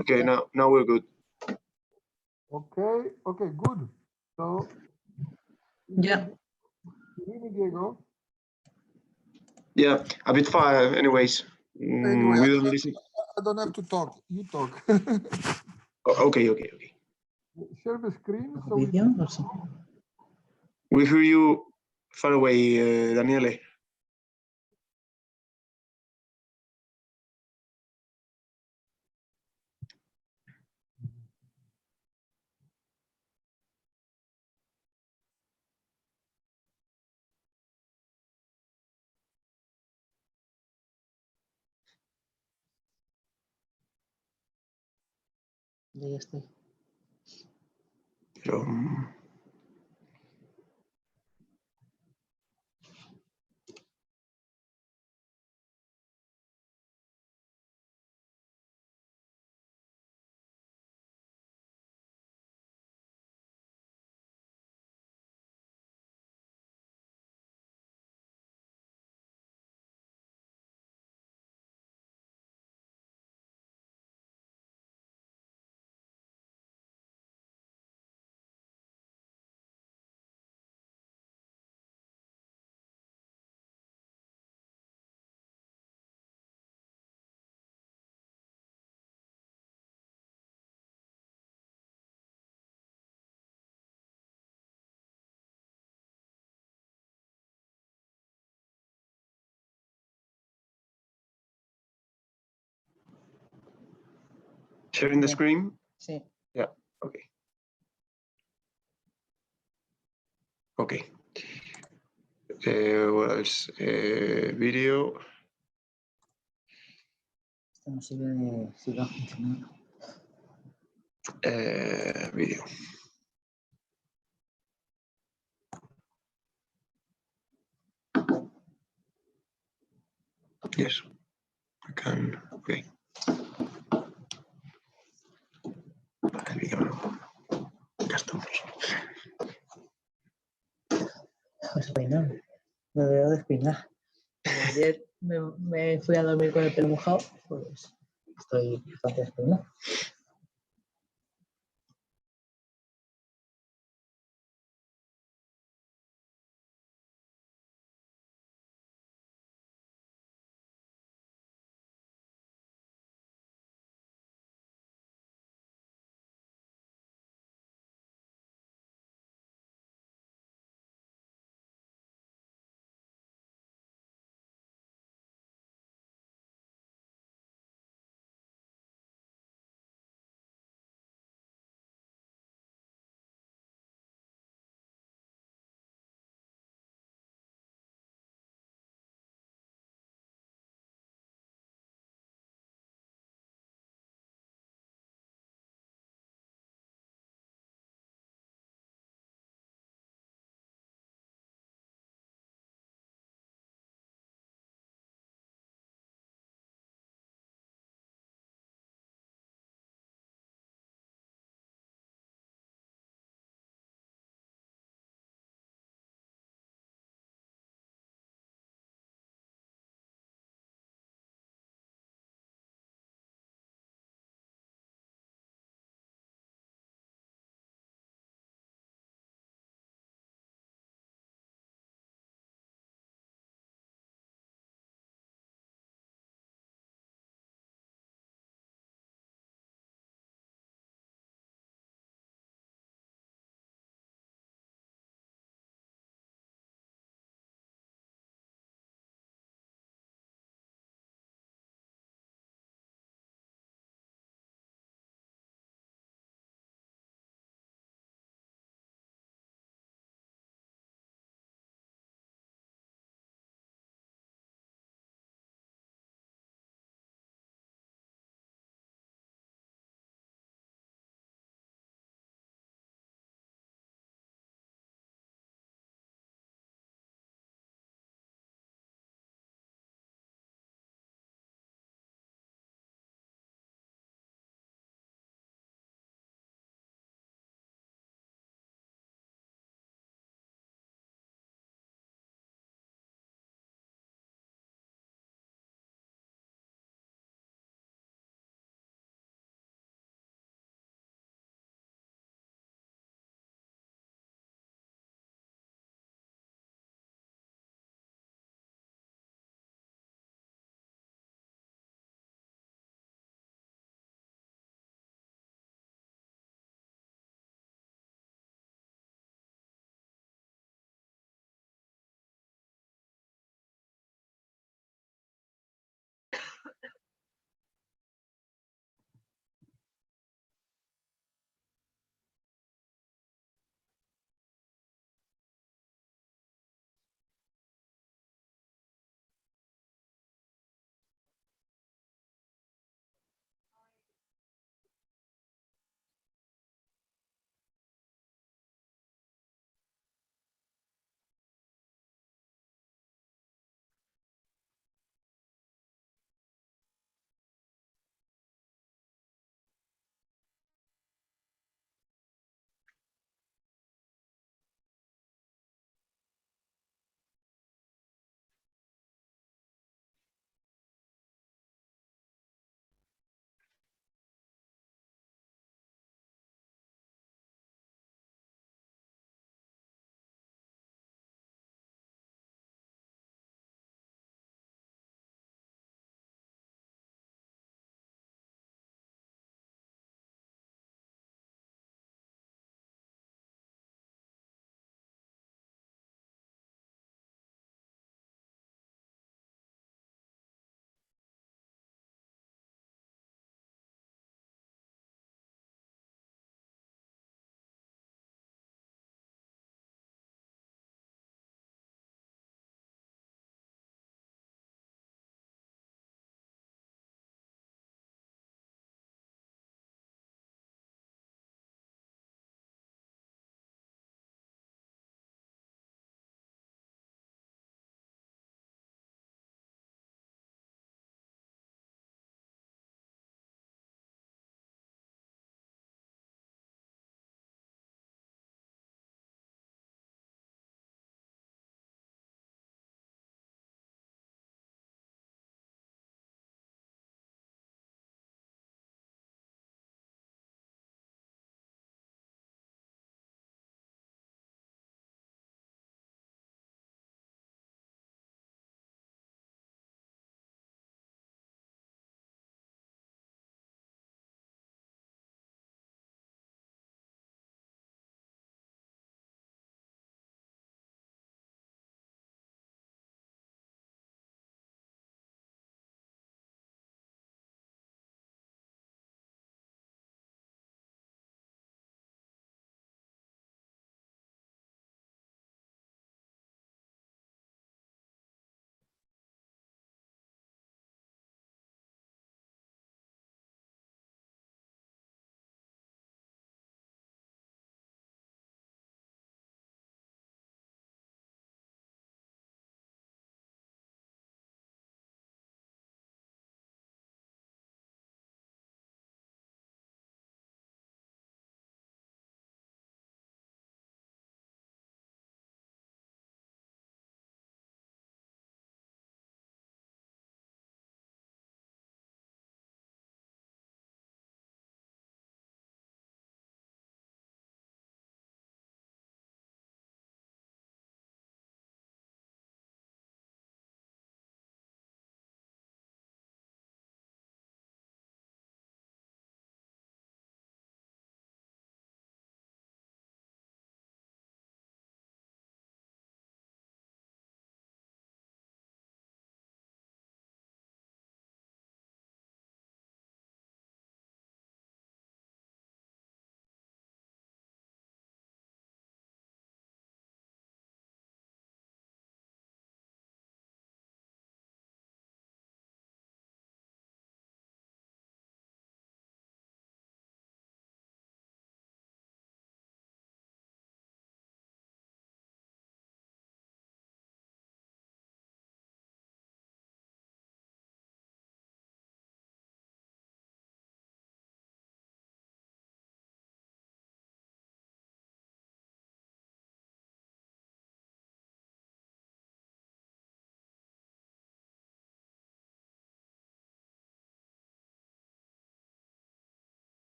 Okay, now we're good. Okay, good. So, Yeah. you hear me, Diego? Yeah, a bit far, anyways. Anyway, We don't listen. I don't have to talk. You talk. Okay. Share the screen. So Video or so. We hear you far away, Daniele. Ya estoy. Pero, sharing the screen? Sí. Yeah, okay. Okay. What else? Video. Esto no sirve si va funcionando. Video. Yes, I can. Okay. El video no. Ya estamos. Pues peinado. Me veo despeinada. Como ayer me fui a dormir con el pelo mojado, pues estoy bastante despeinado.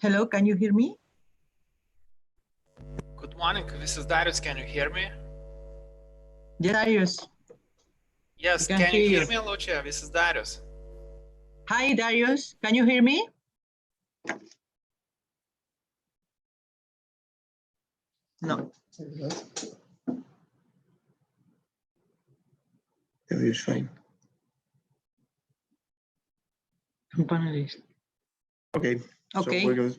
Hello, can you hear me? Good morning, this is Darius. Can you hear me? Yes, Darius. Yes, I can you hear me, Lucia? This is Darius. Hi, Darius. Can you hear me? No. The video is fine. Panelist. Okay. Okay. So we're good.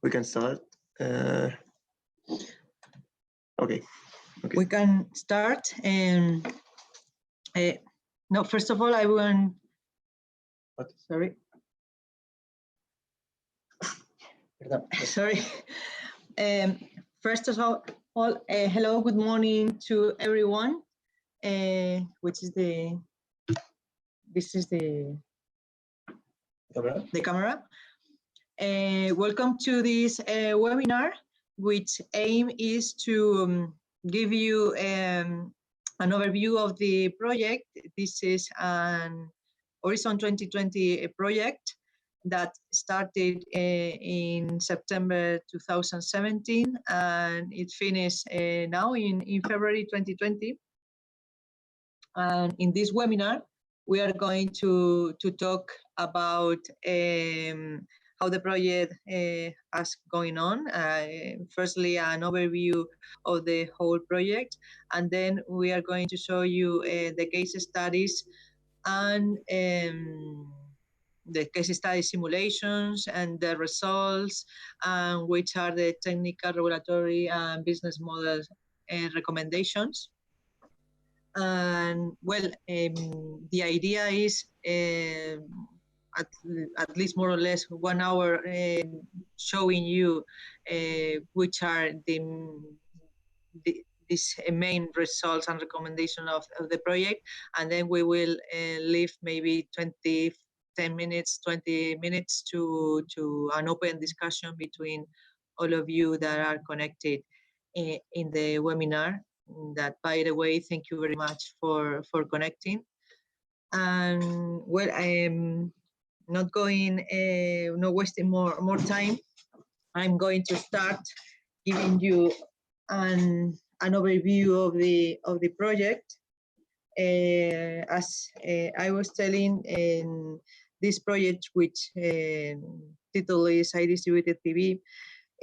We can start. Okay. We can start. And no, first of all, I want. What? Sorry. Sorry. First of all, hello, good morning to everyone. Which is the. This is the camera. Welcome to this webinar, which aim is to give you an overview of the project. This is an Horizon 2020 project that started in September 2017 and it finished now in February 2020. And in this webinar, we are going to talk about how the project is going on. Firstly, an overview of the whole project, and then we are going to show you the case studies and the case study simulations and the results, and which are the technical, regulatory, and business model recommendations. And well, the idea is at least more or less 1 hour showing you which are these main results and recommendation of the project, and then we will leave maybe 10 minutes, 20 minutes to an open discussion between all of you that are connected in the webinar. That, by the way, thank you very much for connecting. And well, I am not going, not wasting more time. I'm going to start giving you an overview of the project. As I was telling, in this project, which title is Idistributed PV,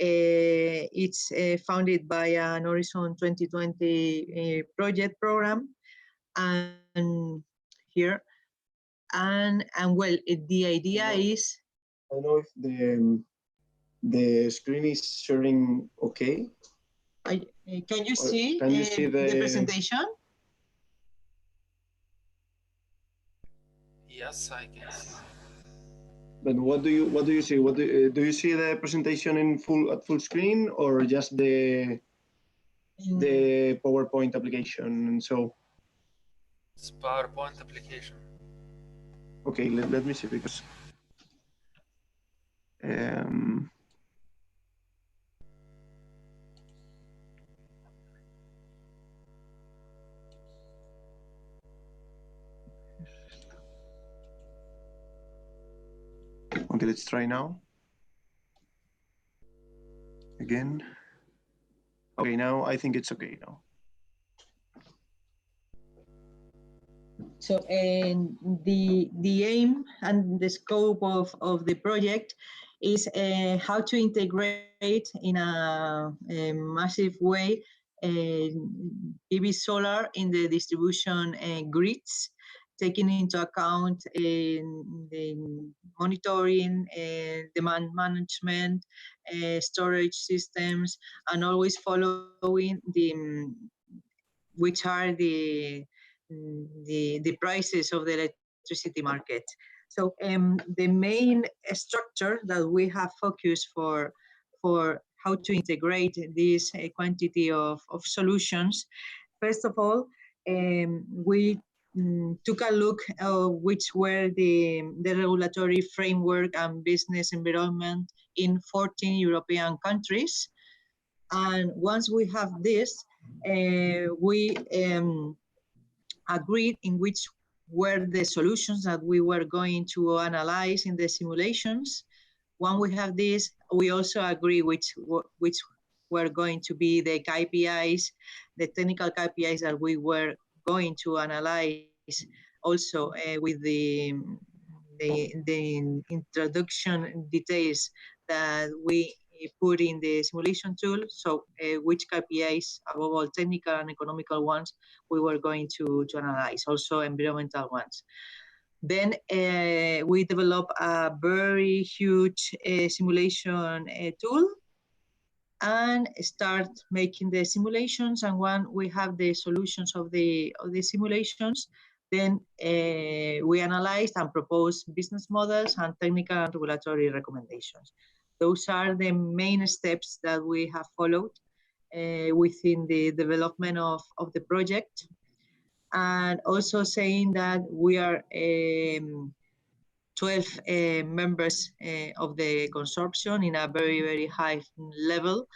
it's founded by an Horizon 2020 project program, and here, and well, the idea is. I don't know if the screen is sharing okay. Can you see? Can you see the presentation? Yes, I can see. But what do you see? What do you see the presentation in full screen, or just the PowerPoint application? So It's PowerPoint application. okay, let me see, because okay, let's try now. Again. Okay, now I think it's okay now. So, and the aim and the scope of the project is how to integrate in a massive way PV solar in the distribution grids, taking into account the monitoring, demand management, storage systems, and always following which are the prices of the electricity market. So the main structure that we have focused for how to integrate this quantity of solutions, first of all, we took a look at which were the regulatory framework and business environment in 14 European countries. And once we have this, we agreed in which were the solutions that we were going to analyze in the simulations. when we have this, we also agree which were going to be the KPIs, the technical KPIs that we were going to analyze also with the introduction details that we put in the simulation tool. So which KPIs, above all technical and economical ones, we were going to analyze, also environmental ones. Then we developed a very huge simulation tool and start making the simulations. And when we have the solutions of the simulations, then we analyze and propose business models and technical and regulatory recommendations. Those are the main steps that we have followed within the development of the project. And also saying that we are 12 members of the consortium in a very, very high level,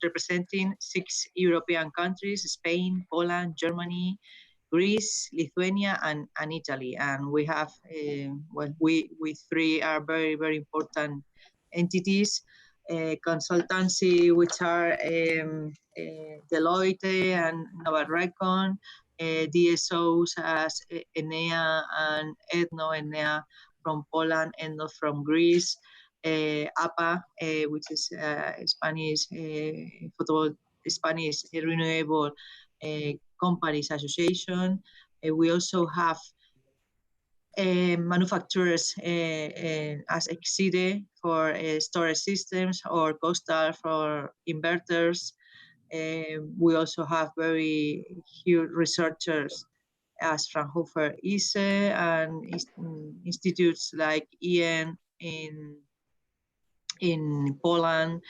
representing 6 European countries: Spain, Poland, Germany, Greece, Lithuania, and Italy. And we have, well, we three are very, very important entities, consultancy, which are Deloitte and Navarrecon, DSOs as Enea and Edno, Enea from Poland, Edno from Greece, APA, which is Spanish Spanish Renewable Companies Association. We also have manufacturers as Exide for storage systems, or Coastal for inverters. We also have very huge researchers as Fraunhofer ISE and institutes like IEN in Poland,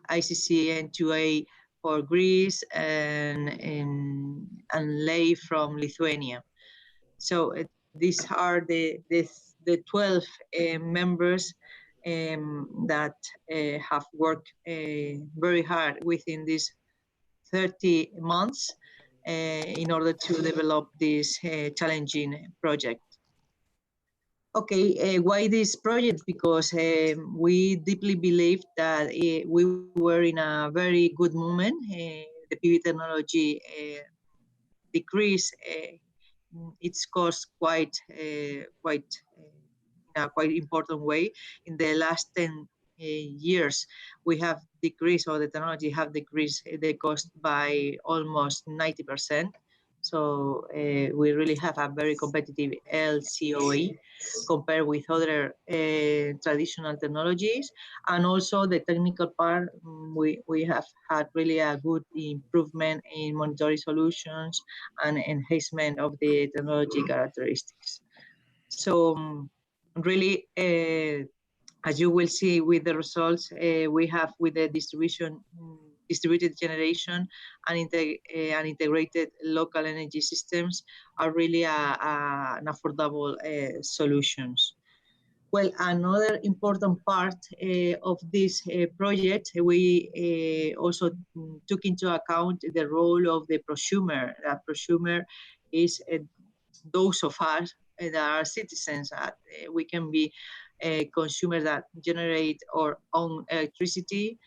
ICC-N2A for Greece, and LEI from Lithuania. So these are the 12 members that have worked very hard within these 30 months in order to develop this challenging project. Okay, why this project? Because we deeply believe that we were in a very good moment. The PV technology decreased its cost quite in a quite important way. In the last 10 years, we have decreased, or the technology have decreased the cost by almost 90%. So we really have a very competitive LCOE compared with other traditional technologies. And also the technical part, we have had really a good improvement in monitoring solutions and enhancement of the technology characteristics. So really, as you will see with the results, we have with the distributed generation and integrated local energy systems are really an affordable solutions. Well, another important part of this project, we also took into account the role of the prosumer. A prosumer is those of us that are citizens. We can be consumers that generate our own electricity.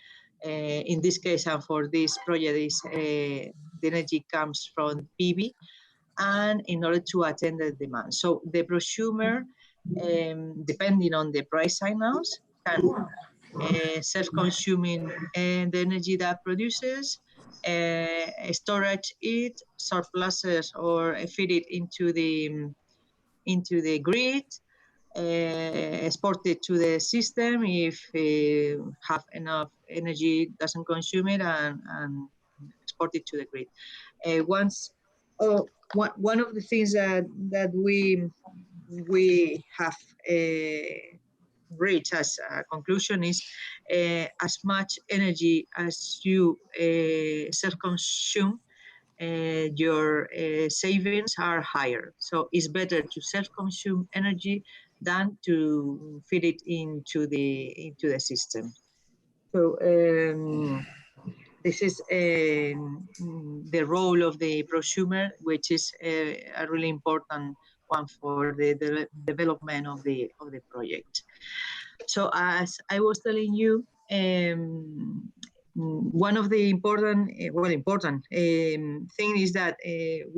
In this case, and for this project, the energy comes from PV, and in order to attend the demand. So the prosumer, depending on the price signals, can self-consuming the energy that produces, storage it, surpluses, or feed it into the grid, export it to the system if have enough energy, doesn't consume it, and export it to the grid. One of the things that we have reached as a conclusion is as much energy as you self-consume, your savings are higher. So it's better to self-consume energy than to feed it into the system. So this is the role of the prosumer, which is a really important one for the development of the project. So as I was telling you, one of the important thing is that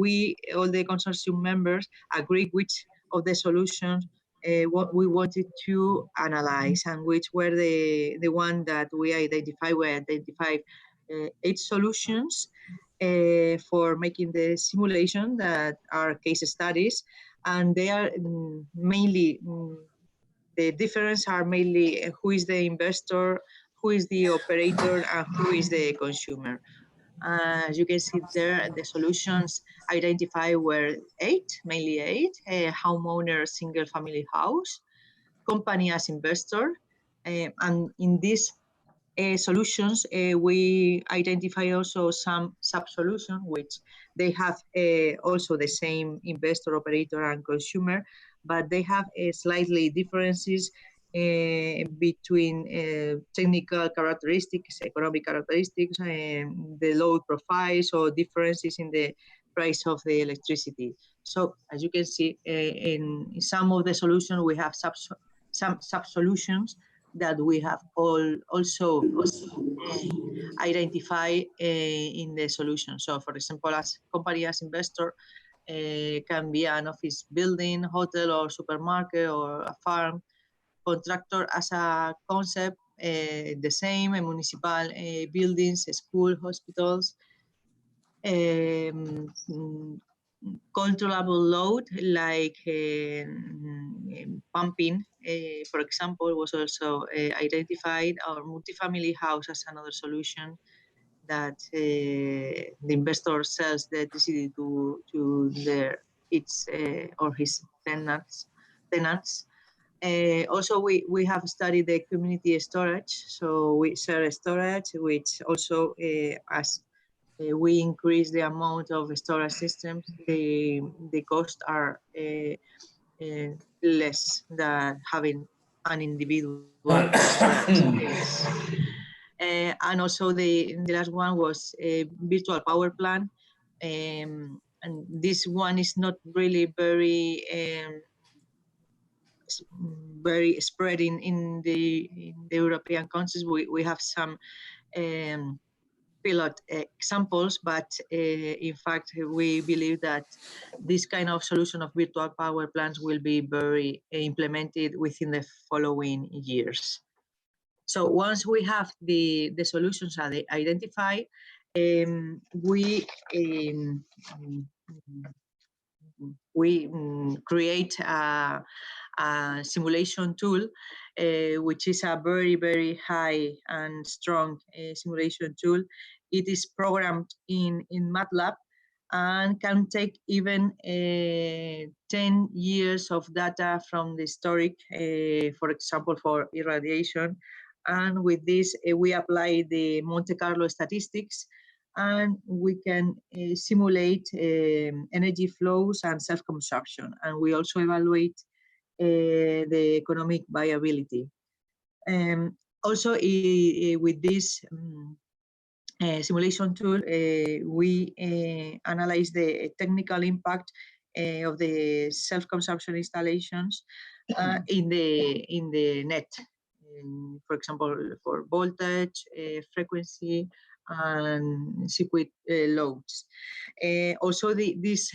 we, all the consortium members, agree which of the solutions what we wanted to analyze, and which were the one that we identified. We identified 8 solutions for making the simulation that are case studies, and they are mainly the difference are mainly who is the investor, who is the operator, and who is the consumer. As you can see there, the solutions identified were 8, mainly 8, homeowner, single family house, company as investor, and in these solutions, we identify also some sub-solutions, which they have also the same investor, operator, and consumer, but they have slightly differences between technical characteristics, economic characteristics, the load profiles, or differences in the price of the electricity. So as you can see, in some of the solutions, we have some sub-solutions that we have also identify in the solution. So for example, as company as investor can be an office building, hotel or supermarket or a farm. Contractor as a concept, the same, municipal buildings, school, hospitals. Controllable load like pumping, for example, was also identified, or multifamily house as another solution that the investor sells the electricity to its or his tenants. Also, we have studied the community storage. So we share storage, which also as we increase the amount of storage systems, the costs are less than having an individual storage. And also the last one was a virtual power plant. And this one is not really very spread in the European countries. We have some pilot examples, but in fact, we believe that this kind of solution of virtual power plants will be very implemented within the following years. So once we have the solutions identified, we create a simulation tool, which is a very, very high and strong simulation tool. It is programmed in MATLAB and can take even 10 years of data from the historic, for example, for irradiation. And with this, we apply the Monte Carlo statistics, and we can simulate energy flows and self-consumption. And we also evaluate the economic viability. Also, with this simulation tool, we analyze the technical impact of the self-consumption installations in the net. For example, for voltage, frequency, and circuit loads. Also, this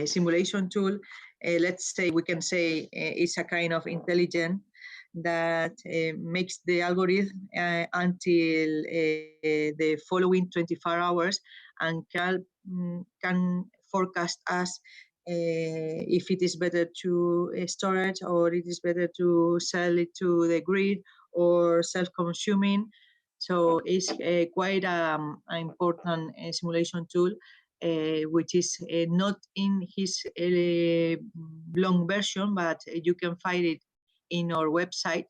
simulation tool, let's say, we can say it's a kind of intelligent that makes the algorithm until the following 24 hours, and can forecast us if it is better to storage, or it is better to sell it to the grid, or self-consuming. So it's quite an important simulation tool, which is not in his long version, but you can find it in our website,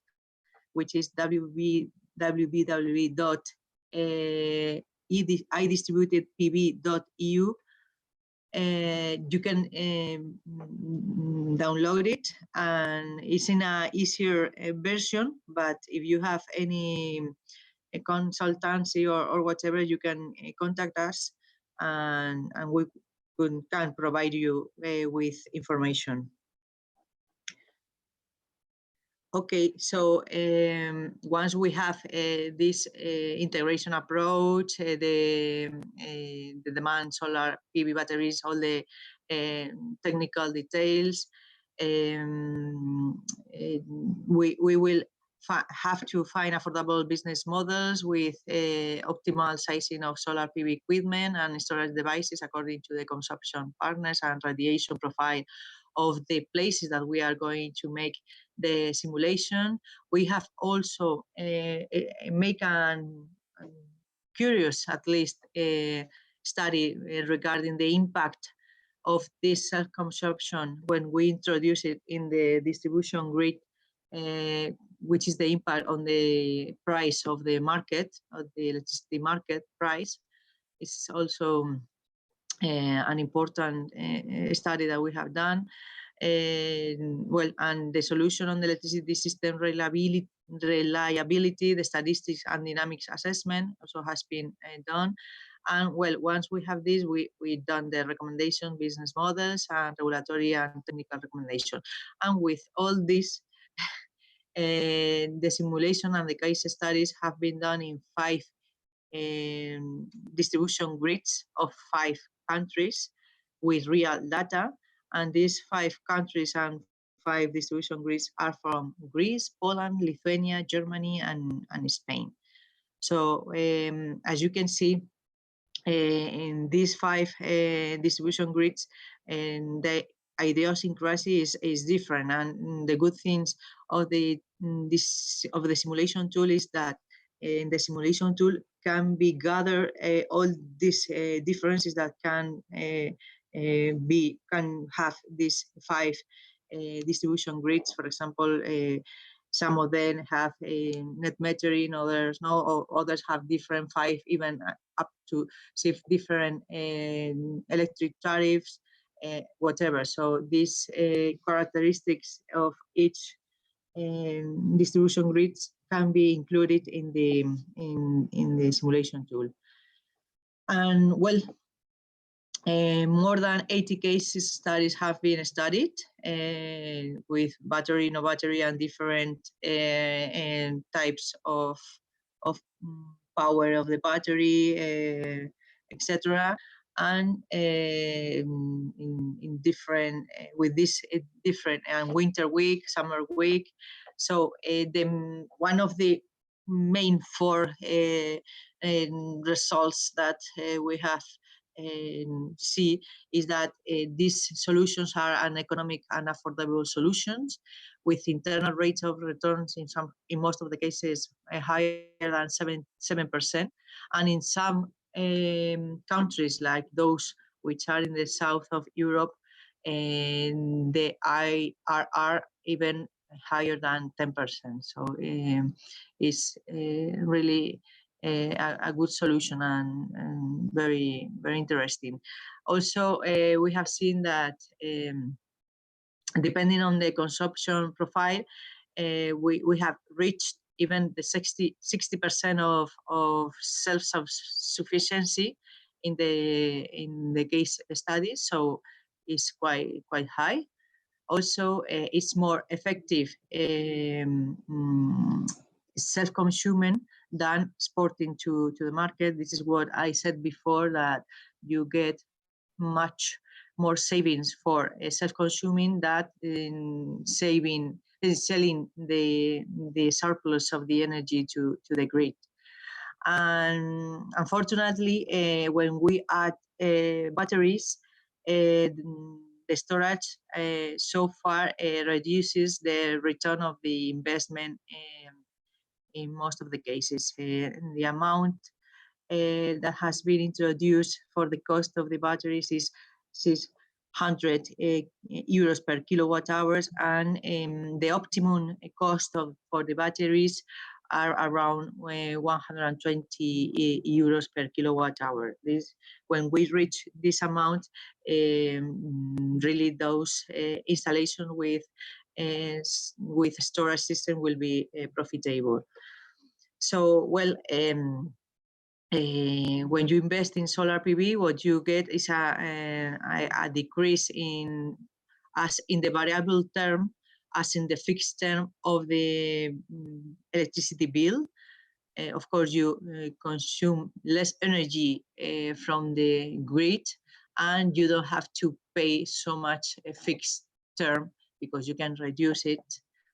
which is www.idistributedpv.eu. You can download it, and it's in an easier version, but if you have any consultancy or whatever, you can contact us, and we can provide you with information. Okay, so once we have this integration approach, the demand solar PV batteries, all the technical details, we will have to find affordable business models with optimal sizing of solar PV equipment and storage devices according to the consumption partners and radiation profile of the places that we are going to make the simulation. We have also make an curious, at least, study regarding the impact of this self-consumption when we introduce it in the distribution grid, which is the impact on the price of the market, of the electricity market price. It's also an important study that we have done. Well, and the solution on the electricity system reliability, the statistics and dynamics assessment also has been done. And well, once we have this, we've done the recommendation, business models, and regulatory and technical recommendation. And with all this, the simulation and the case studies have been done in 5 distribution grids of 5 countries with real data. And these 5 countries and 5 distribution grids are from Greece, Poland, Lithuania, Germany, and Spain. So as you can see, in these 5 distribution grids, and the idiosyncrasy is different. And the good things of the simulation tool is that in the simulation tool can be gathered all these differences that can have these 5 distribution grids. For example, some of them have a net metering, others no, or others have different 5, even up to 6 different electric tariffs, whatever. So these characteristics of each distribution grids can be included in the simulation tool. And well, more than 80 case studies have been studied with battery, no battery, and different types of power of the battery, etc. And in different with this different winter week, summer week. So one of the main 4 results that we have see is that these solutions are an economic and affordable solutions with internal rates of returns in most of the cases higher than 7%, and in some countries like those which are in the south of Europe, and the IRR even higher than 10%. So it's really a good solution and very, very interesting. Also, we have seen that depending on the consumption profile, we have reached even the 60% of self-sufficiency in the case studies. So it's quite high. Also, it's more effective self-consuming than exporting to the market. This is what I said before, that you get much more savings for self-consuming than in selling the surplus of the energy to the grid. And unfortunately, when we add batteries, the storage so far reduces the return of the investment in most of the cases. The amount that has been introduced for the cost of the batteries is 600 euros per kilowatt hours, and the optimum cost for the batteries are around 120 euros per kilowatt hour. When we reach this amount, really those installation with storage system will be profitable. So well, when you invest in solar PV, what you get is a decrease in the variable term as in the fixed term of the electricity bill. Of course, you consume less energy from the grid, and you don't have to pay so much a fixed term because you can reduce it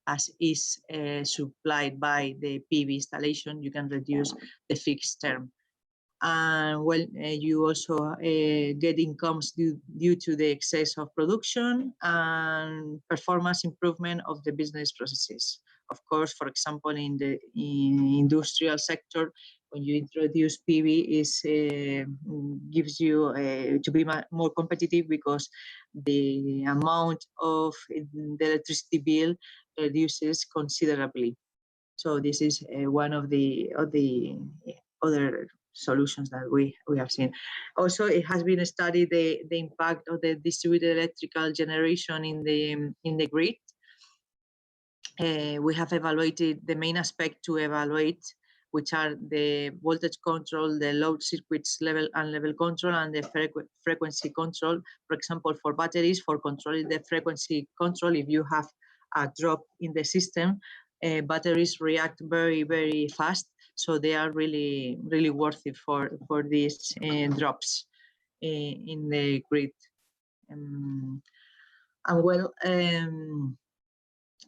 as is supplied by the PV installation. You can reduce the fixed term. And well, you also get incomes due to the excess of production and performance improvement of the business processes. Of course, for example, in the industrial sector, when you introduce PV, gives you to be more competitive because the amount of the electricity bill reduces considerably. So this is one of the other solutions that we have seen. Also, it has been studied the impact of the distributed electrical generation in the grid. We have evaluated the main aspect to evaluate, which are the voltage control, the load circuits level and level control, and the frequency control. For example, for batteries, for controlling the frequency control, if you have a drop in the system, batteries react very, very fast. So they are really, really worth it for these drops in the grid. And well,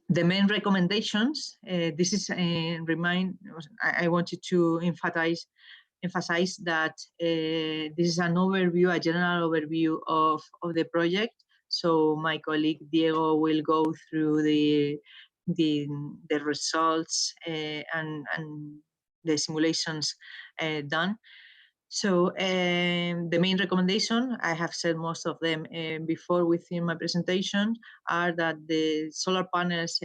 the main recommendations, this is I wanted to emphasize that this is an overview, a general overview of the project. So my colleague Diego will go through the results and the simulations done. So the main recommendation, I have said most of them before within my presentation, are that the solar panels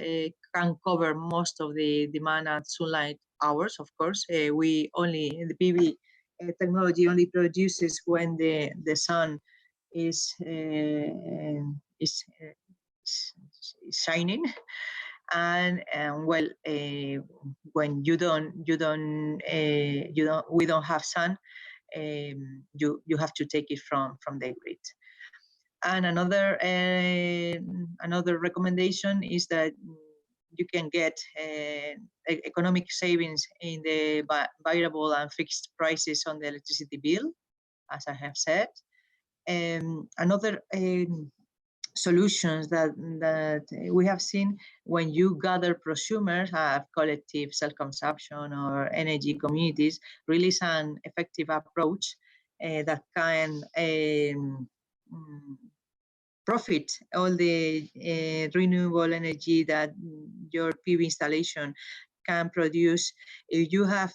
can cover most of the demand at sunlight hours. Of course, the PV technology only produces when the sun is shining. And well, when we don't have sun, you have to take it from the grid. And another recommendation is that you can get economic savings in the variable and fixed prices on the electricity bill, as I have said. Another solutions that we have seen, when you gather prosumers, have collective self-consumption or energy communities, really is an effective approach that can profit all the renewable energy that your PV installation can produce. If you have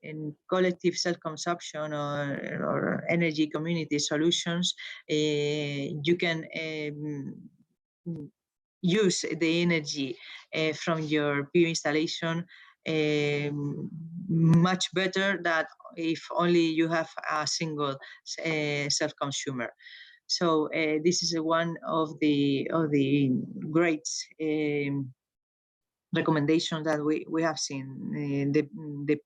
in collective self-consumption or energy community solutions, you can use the energy from your PV installation much better than if only you have a single self-consumer. So this is one of the great recommendations that we have seen. The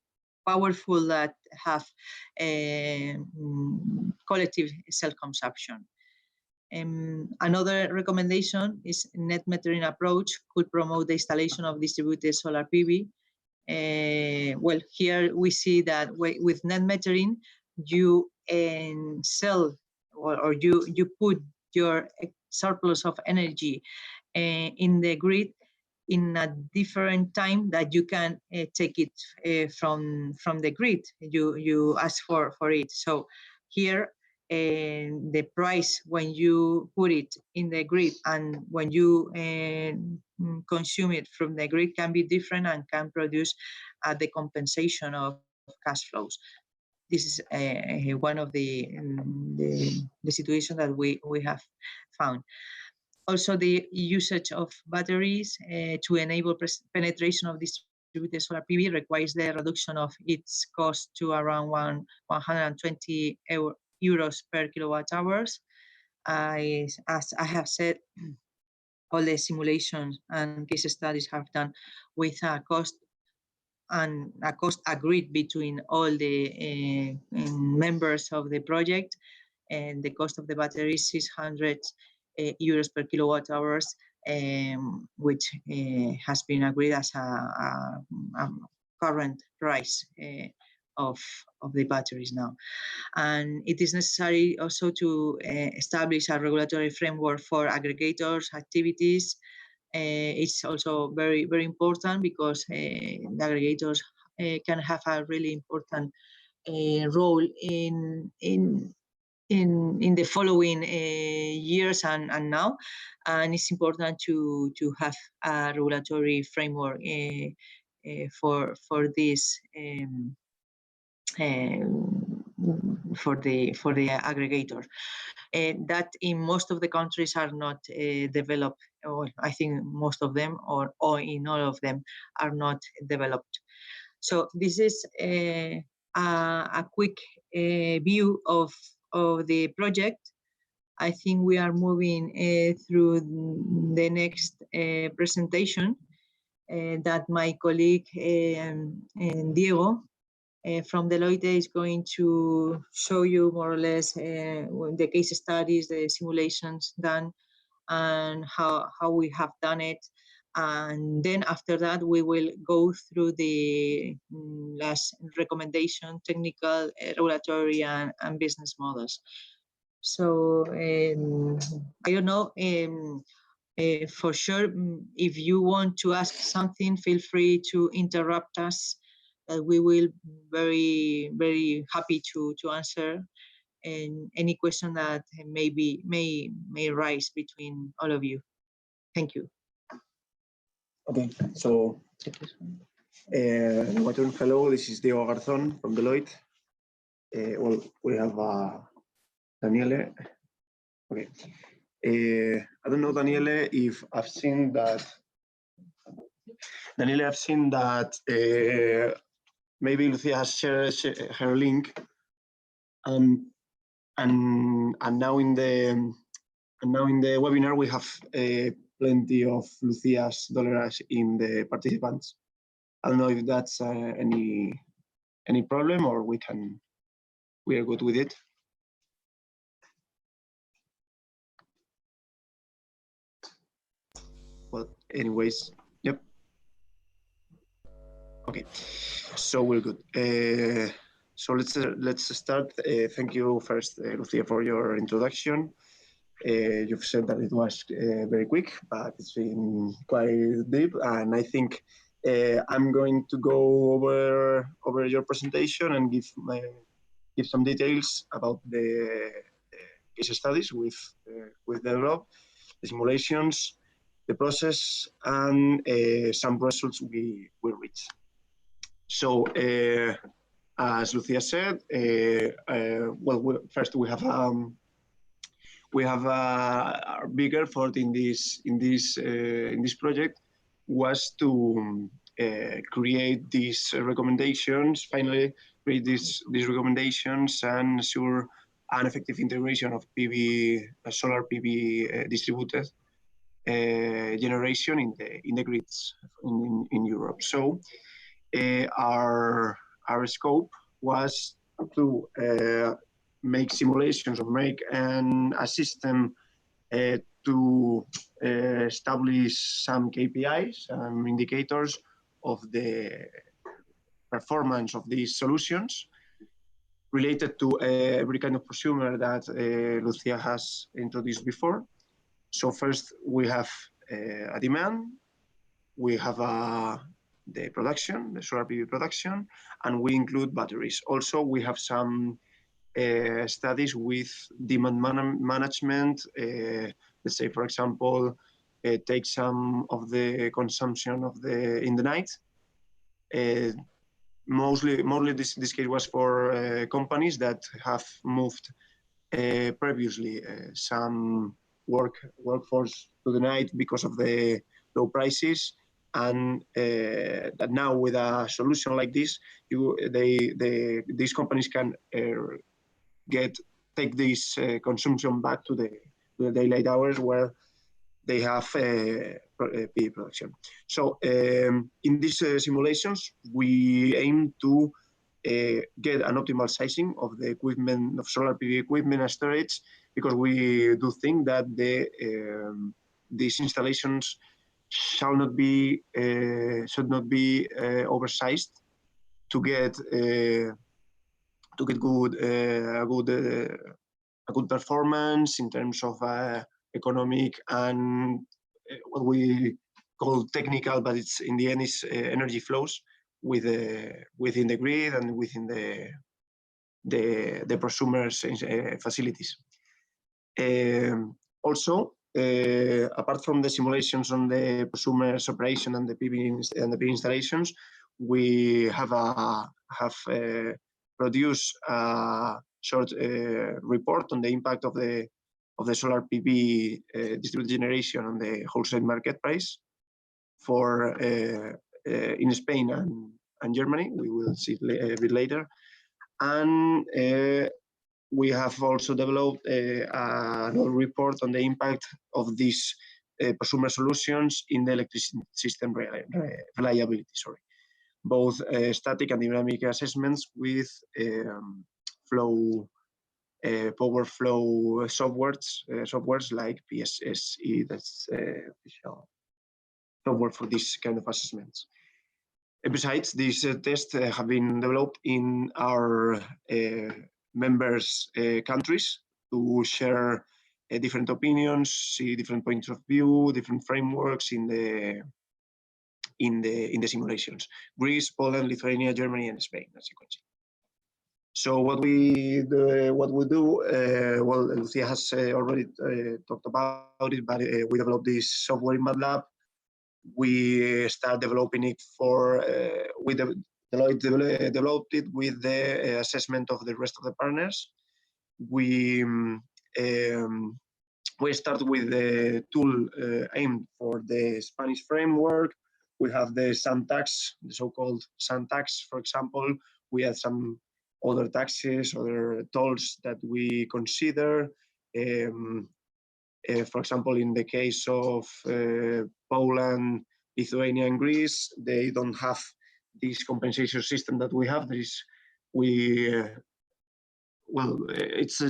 powerful that have collective self-consumption. Another recommendation is net metering approach could promote the installation of distributed solar PV. Well, here we see that with net metering, you sell or you put your surplus of energy in the grid in a different time that you can take it from the grid. You ask for it. So here the price when you put it in the grid and when you consume it from the grid can be different and can produce the compensation of cash flows. This is one of the situation that we have found. Also, the usage of batteries to enable penetration of distributed solar PV requires the reduction of its cost to around 120 euros per kilowatt hours. As I have said, all the simulations and case studies have done with a cost a cost agreed between all the members of the project, and the cost of the battery is 600 euros per kilowatt hours, which has been agreed as a current price of the batteries now. And it is necessary also to establish a regulatory framework for aggregators activities. It's also very, very important because the aggregators can have a really important role in the following years and now, and it's important to have a regulatory framework for this for the aggregator. That in most of the countries are not developed, or I think most of them, or in all of them, are not developed. So this is a quick view of the project. I think we are moving through the next presentation that my colleague Diego from Deloitte is going to show you more or less the case studies, the simulations done, and how we have done it. And then after that, we will go through the last recommendation, technical, regulatory, and business models. So I don't know, for sure, if you want to ask something, feel free to interrupt us. We will very, very happy to answer any question that may rise between all of you. Thank you. Okay, so hello, this is Diego Garzón from Deloitte. Well, we have Daniele. Okay, I don't know, Daniele, if I've seen that. Daniele, I've seen that maybe Lucia has shared her link, and now in the webinar we have plenty of Lucia's dollars in the participants. I don't know if that's any problem, or we are good with it. Well, anyways, yep. Okay, so we're good. So let's start. Thank you first, Lucia, for your introduction. You've said that it was very quick, but it's been quite deep, and I think I'm going to go over your presentation and give some details about the case studies with Develop, the simulations, the process, and some results we reached. So, as Lucia said, well, first we have a big effort in this project was to create these recommendations. Finally, create these recommendations and ensure an effective integration of solar PV distributed generation in the grids in Europe. So our scope was to make simulations or make a system to establish some KPIs, indicators of the performance of these solutions related to every kind of prosumer that Lucia has introduced before. So first we have a demand, we have the production, the solar PV production, and we include batteries. Also, we have some studies with demand management. Let's say, for example, take some of the consumption in the night. Mostly this case was for companies that have moved previously some workforce to the night because of the low prices, and that now with a solution like this, these companies can take this consumption back to the daylight hours, where they have PV production. So in these simulations, we aim to get an optimal sizing of the equipment, of solar PV equipment and storage, because we do think that these installations should not be oversized to get a good performance in terms of economic and what we call technical, but it's in the end is energy flows within the grid and within the prosumers facilities. Also, apart from the simulations on the prosumers operation and the PV installations, we have produced a short report on the impact of the solar PV distributed generation on the wholesale market price for in Spain and Germany. We will see it a bit later. And we have also developed another report on the impact of these prosumer solutions in the electricity system reliability. Sorry, both static and dynamic assessments with power flow softwares like PSSE. That's official software for this kind of assessments. Besides, these tests have been developed in our members' countries to share different opinions, see different points of view, different frameworks in the simulations. Greece, Poland, Lithuania, Germany, and Spain, as you can see. So what we do, well, Lucia has already talked about it, but we developed this software in MATLAB. We start developing it for Deloitte developed it with the assessment of the rest of the partners. We start with the tool aimed for the Spanish framework. We have the sun tax, the so-called sun tax, for example. We have some other taxes, other tolls that we consider. For example, in the case of Poland, Lithuania, and Greece, they don't have this compensation system that we have. It's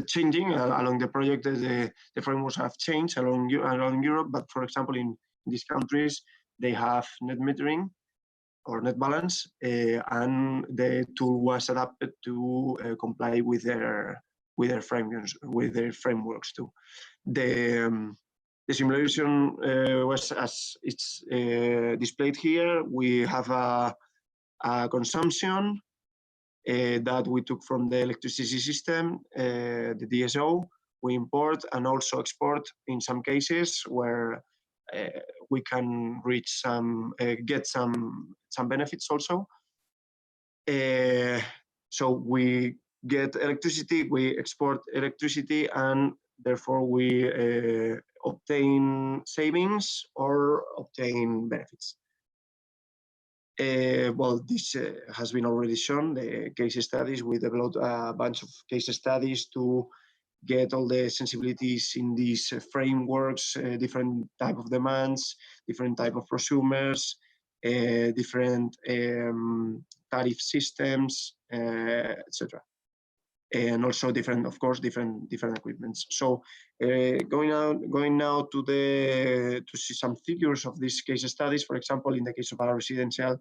changing along the project. The frameworks have changed along Europe, but for example, in these countries, they have net metering or net balance, and the tool was adapted to comply with their frameworks too. The simulation was as it's displayed here. We have a consumption that we took from the electricity system, the DSO. We import and also export in some cases where we can reach get some benefits also. So we get electricity, we export electricity, and therefore we obtain savings or obtain benefits. Well, this has been already shown, the case studies. We developed a bunch of case studies to get all the sensibilities in these frameworks, different type of demands, different type of prosumers, different tariff systems, etc. And also different, of course, different equipments. So going now to see some figures of these case studies. For example, in the case of our residential,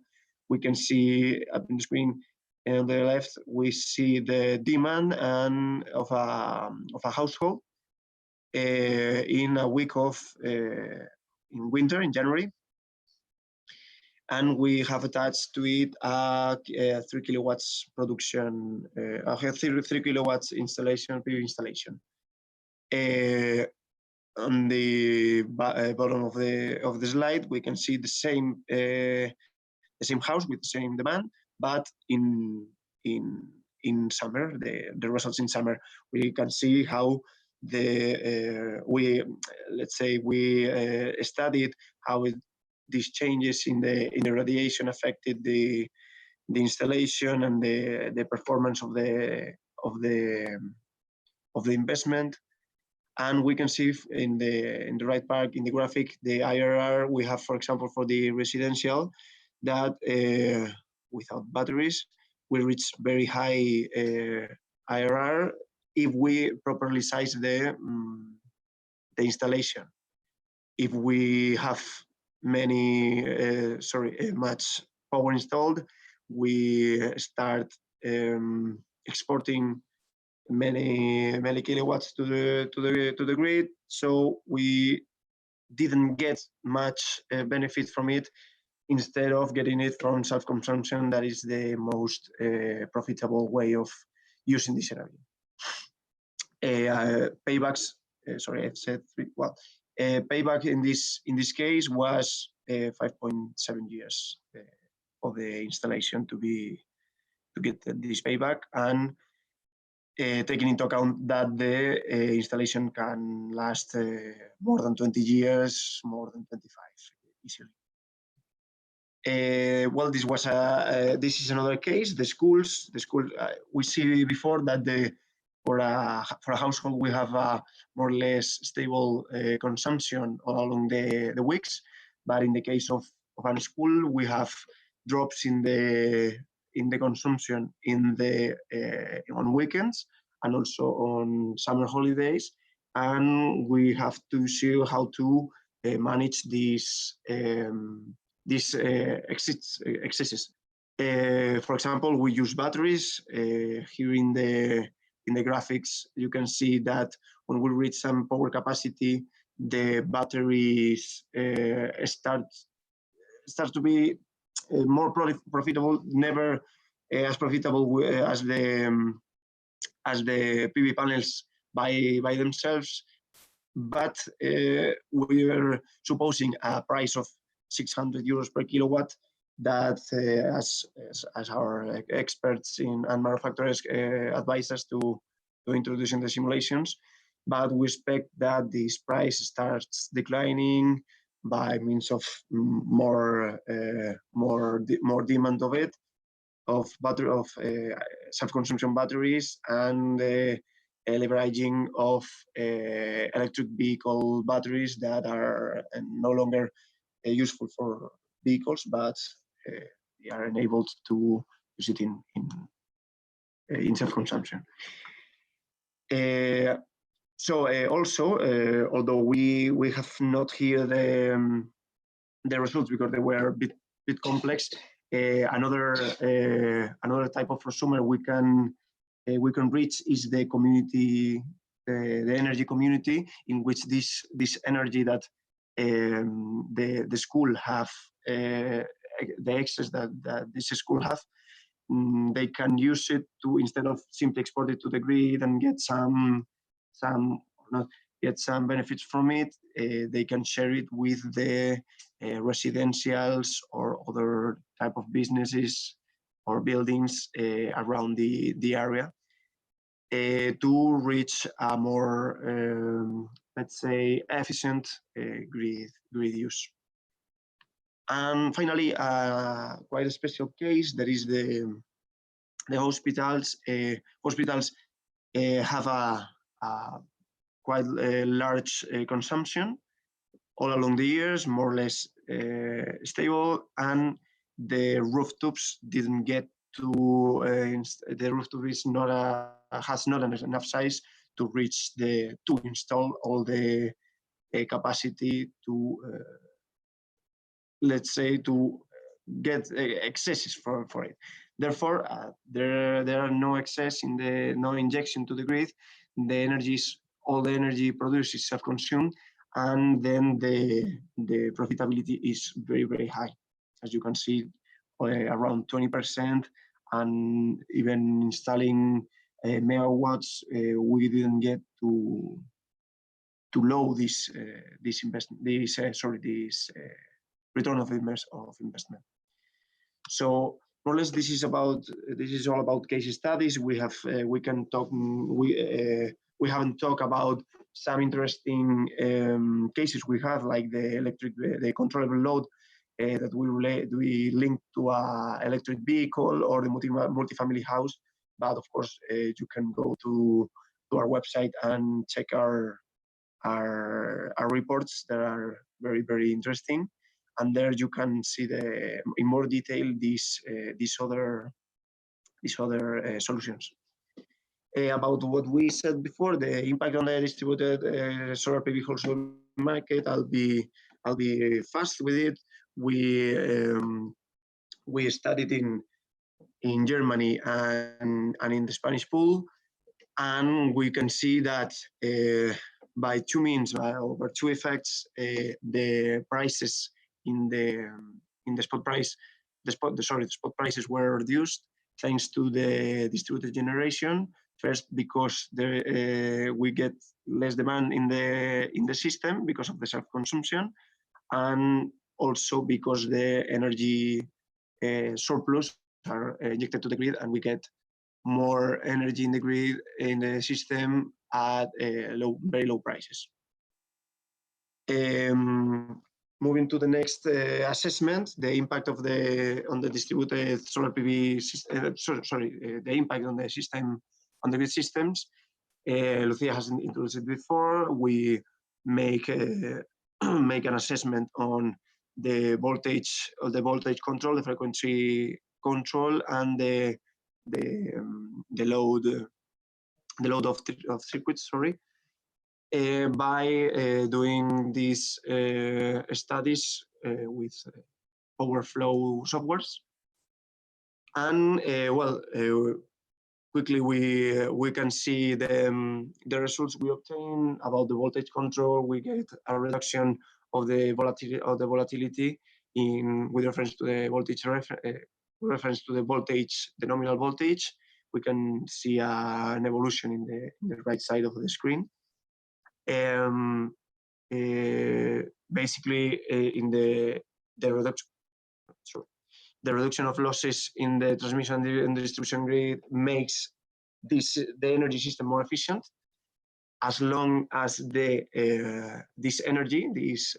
we can see up in the screen on the left, we see the demand of a household in a week of in winter, in January. And we have attached to it a 3 kilowatts production, a 3 kilowatts installation, PV installation. On the bottom of the slide, we can see the same house with the same demand, but in summer, the results in summer. We can see how we studied how these changes in the radiation affected the installation and the performance of the investment. And we can see in the right part in the graphic the IRR we have, for example, for the residential, that without batteries we reach very high IRR if we properly size the installation. If we have much power installed, we start exporting many kilowatts to the grid. So we didn't get much benefit from it, instead of getting it from self-consumption. That is the most profitable way of using this energy. Paybacks. Sorry, I've said three. Well, payback in this case was 5.7 years of the installation to get this payback, and taking into account that the installation can last more than 20 years, more than 25 easily. Well, this is another case. The school. We see before that for a household we have a more or less stable consumption all along the weeks, but in the case of a school we have drops in the consumption on weekends and also on summer holidays, and we have to see how to manage these excesses. For example, we use batteries. Here in the graphics, you can see that when we reach some power capacity, the batteries start to be more profitable. Never as profitable as the PV panels by themselves, but we were supposing a price of 600 euros per kilowatt that, as our experts and manufacturers advise us to introduce in the simulations, but we expect that this price starts declining by means of more demand of self-consumption batteries, and leveraging of electric vehicle batteries that are no longer useful for vehicles, but they are enabled to use it in self-consumption. Also, although we have not here the results because they were a bit complex, another type of prosumer we can reach is the community, the energy community, in which this energy that the school have, the excess that this school have, they can use it to, instead of simply export it to the grid and get some benefits from it, they can share it with the residentials or other type of businesses or buildings around the area to reach a more, let's say, efficient grid use. And finally, quite a special case, that is the hospitals. Hospitals have a quite large consumption all along the years, more or less stable, and the rooftops didn't get to, the rooftop is not has not enough size to reach to install all the capacity to, let's say, to get excesses for it. Therefore, there are no excess no injection to the grid. All the energy produced is self-consumed, and then the profitability is very, very high. As you can see, around 20%, and even installing megawatts, we didn't get to low this investment, this return of investment. So more or less, this is all about case studies. We haven't talked about some interesting cases we have, like the controllable load that we link to a electric vehicle or the multifamily house. But of course, you can go to our website and check our reports that are very interesting, and there you can see in more detail these other solutions. About what we said before, the impact on the distributed solar PV wholesale market, I'll be fast with it. We studied in Germany and in the Spanish pool, and we can see that by two means, over two effects, the prices in the spot price, the spot prices were reduced thanks to the distributed generation. First, because we get less demand in the system because of the self-consumption, and also because the energy surplus are injected to the grid, and we get more energy in the grid in the system at very low prices. Moving to the next assessment, the impact on the distributed solar PV system, the impact on the system, on the grid systems. Lucia has introduced it before. We make make an assessment on the voltage control, the frequency control, and the load of circuits. By doing these studies with power flow softwares, and quickly we can see the results we obtain about the voltage control. We get a reduction of the volatility with reference to the voltage the nominal voltage. We can see an evolution in the right side of the screen. Basically, in the reduction of losses in the transmission and distribution grid makes the energy system more efficient, as long as this energy, this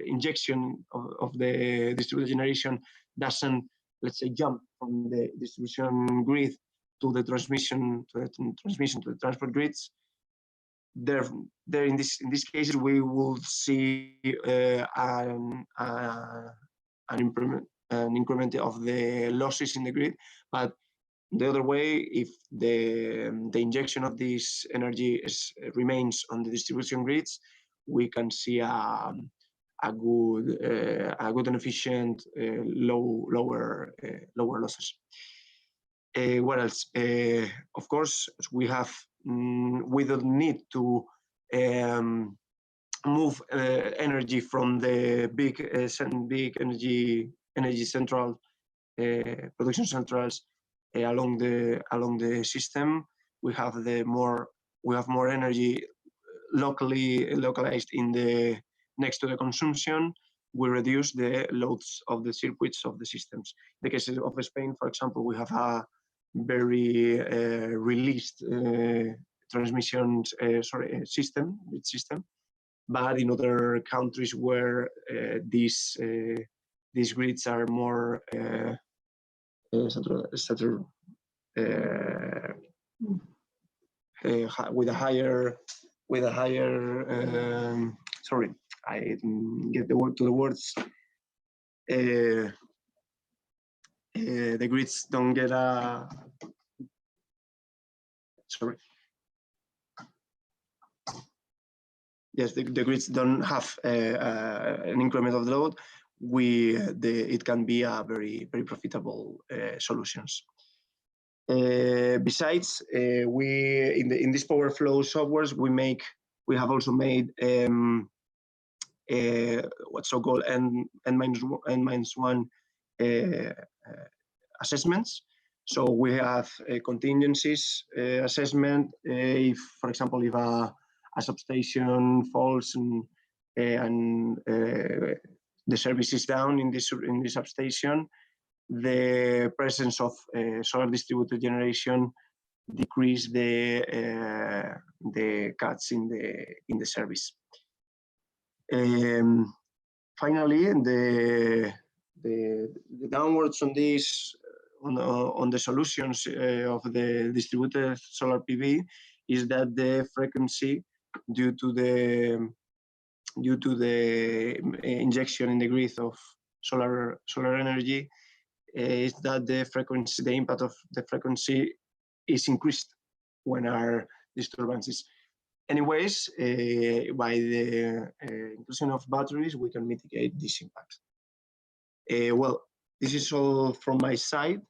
injection of the distributed generation doesn't, let's say, jump from the distribution grid to the transmission to the transport grids. There in this case we will see an increment of the losses in the grid. But the other way, if the injection of this energy remains on the distribution grids, we can see a good and efficient lower losses. What else? Of course, we don't need to move energy from the big energy central production centrals along the system. We have more energy localized next to the consumption. We reduce the loads of the circuits of the systems. In the case of Spain, for example, we have a very released transmission system, but in other countries where these grids are more with a higher sorry, I didn't get the words. The grids don't get a sorry. Yes, the grids don't have an increment of the load. It can be a very profitable solutions. Besides, in this power flow softwares we have also made what's so-called N-1 assessments. So we have contingencies assessment. If, for example, if a substation falls and the service is down in this substation, the presence of solar distributed generation decrease the cuts in the service. Finally, the downwards on this on the solutions of the distributed solar PV is that the frequency due to the injection in the grid of solar energy is that the impact of the frequency is increased when are disturbances. Anyways, by the inclusion of batteries, we can mitigate this impact. Well, this is all from my side.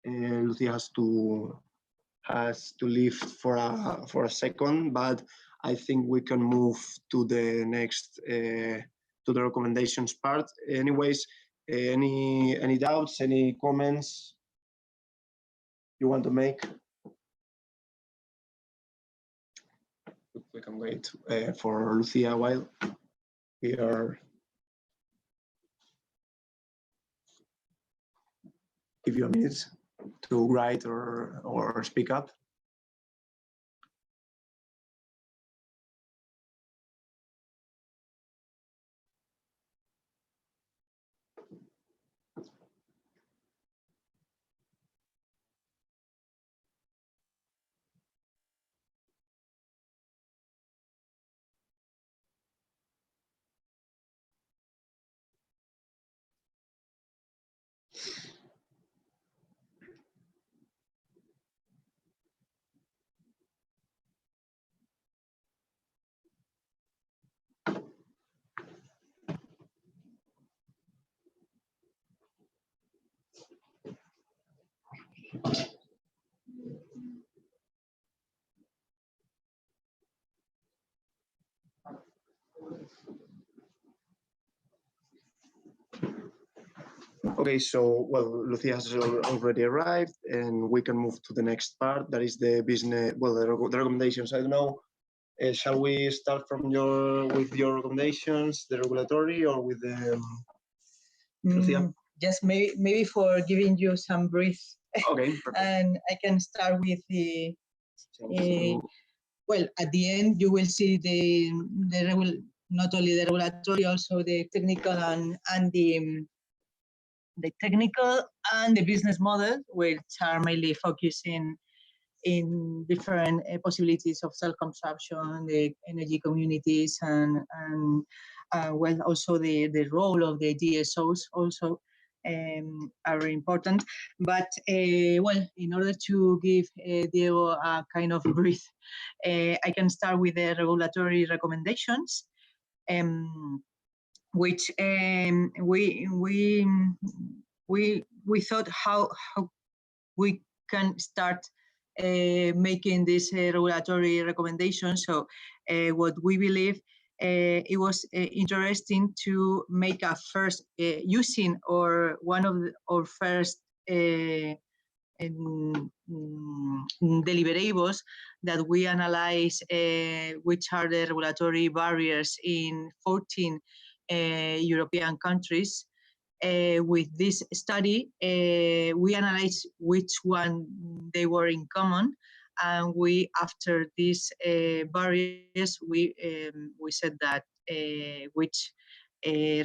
Lucia has to leave for a second, but I think we can move to the next to the recommendations part. Anyways, any doubts, any comments you want to make? We can wait for Lucia a while. We are give you a minute to write or speak up. Okay, so well, Lucia has already arrived, and we can move to the next part. That is the business. Well, the recommendations. I don't know. Shall we start from with your recommendations, the regulatory, or with the Lucia? Just maybe for giving you some brief. Okay, perfect. And I can start with the. Well, at the end, you will see not only the regulatory, also the technical and the technical and the business model, which are mainly focusing in different possibilities of self-consumption, the energy communities, and well, also the role of the DSOs also are important. But well, in order to give Diego a kind of brief, I can start with the regulatory recommendations, which we thought how we can start making these regulatory recommendations. So what we believe it was interesting to make a first using or one of our first deliverables that we analyze which are the regulatory barriers in 14 European countries. With this study, we analyzed which one they were in common, and we, after these barriers, we said that which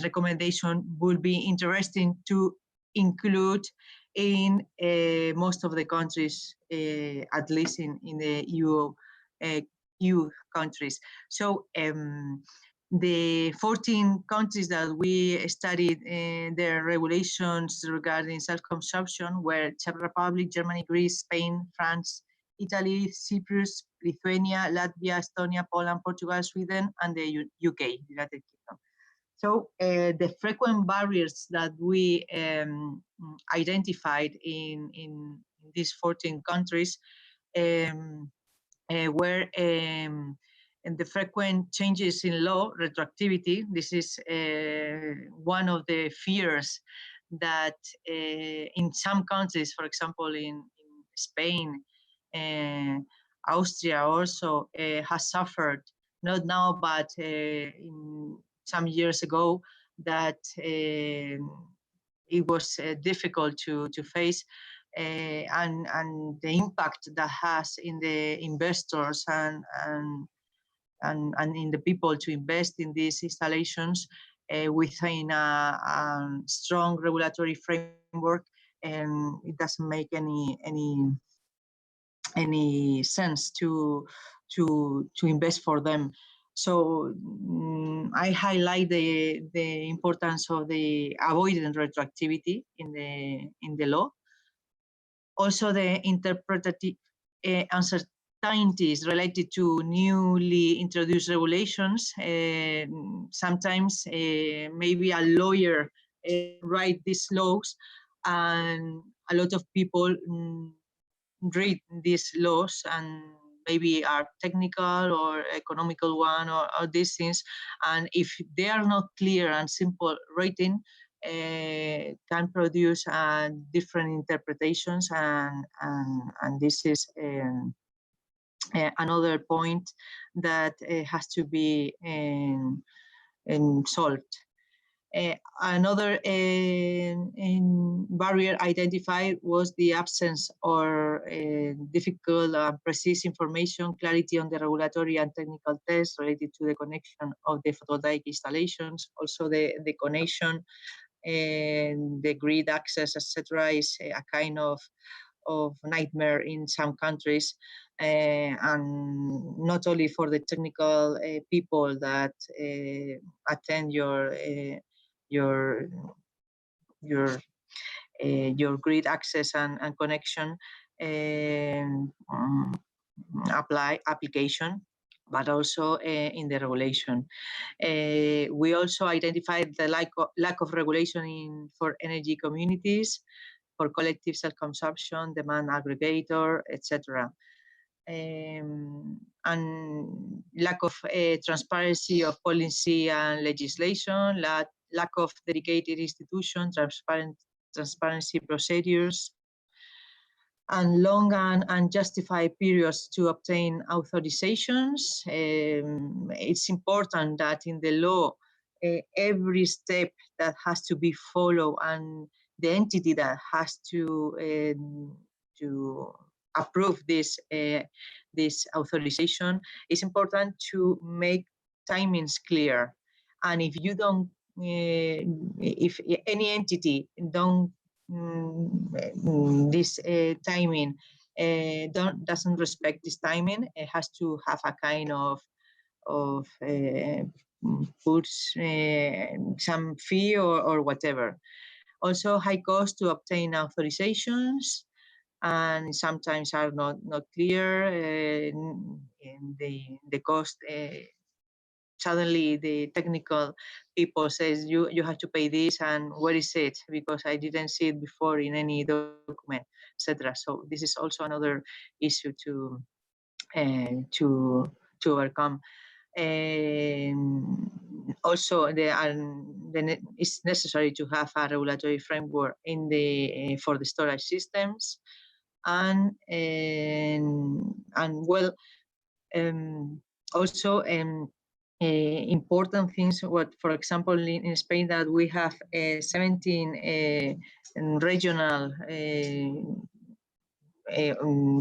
recommendation would be interesting to include in most of the countries, at least in the EU countries. So the 14 countries that we studied their regulations regarding self-consumption were Czech Republic, Germany, Greece, Spain, France, Italy, Cyprus, Lithuania, Latvia, Estonia, Poland, Portugal, Sweden, and the UK, United Kingdom. So the frequent barriers that we identified in these 14 countries were and the frequent changes in law retroactivity. This is one of the fears that in some countries, for example, in Spain, Austria also has suffered, not now, but in some years ago, that it was difficult to face. And the impact that has in the investors and in the people to invest in these installations within a strong regulatory framework, and it doesn't make any sense to invest for them. So I highlight the importance of the avoiding retroactivity in the law. Also, the interpretative uncertainties related to newly introduced regulations. Sometimes maybe a lawyer write these laws, and a lot of people read these laws and maybe are technical or economical one or these things, and if they are not clear and simple written, can produce different interpretations, and this is another point that has to be solved. Another barrier identified was the absence or difficult precise information, clarity on the regulatory and technical tests related to the connection of the photovoltaic installations. Also the connection and the grid access, etc., is a kind of nightmare in some countries, and not only for the technical people that attend your grid access and connection application, but also in the regulation. We also identified the lack of regulation for energy communities, for collective self-consumption, demand aggregator, etc. And lack of transparency of policy and legislation, lack of dedicated institution, transparency procedures, and long and unjustified periods to obtain authorizations. It's important that in the law, every step that has to be followed and the entity that has to approve this authorization, is important to make timings clear. And if you don't, if any entity don't this timing doesn't respect this timing, it has to have a kind of puts some fee or whatever. Also, high cost to obtain authorizations, and sometimes are not clear. In the cost, suddenly the technical people says you have to pay this, and where is it? Because I didn't see it before in any document, etc. So this is also another issue to overcome. Also, it's necessary to have a regulatory framework in the for the storage systems, and well, also important things. What, for example, in Spain, that we have 17 regional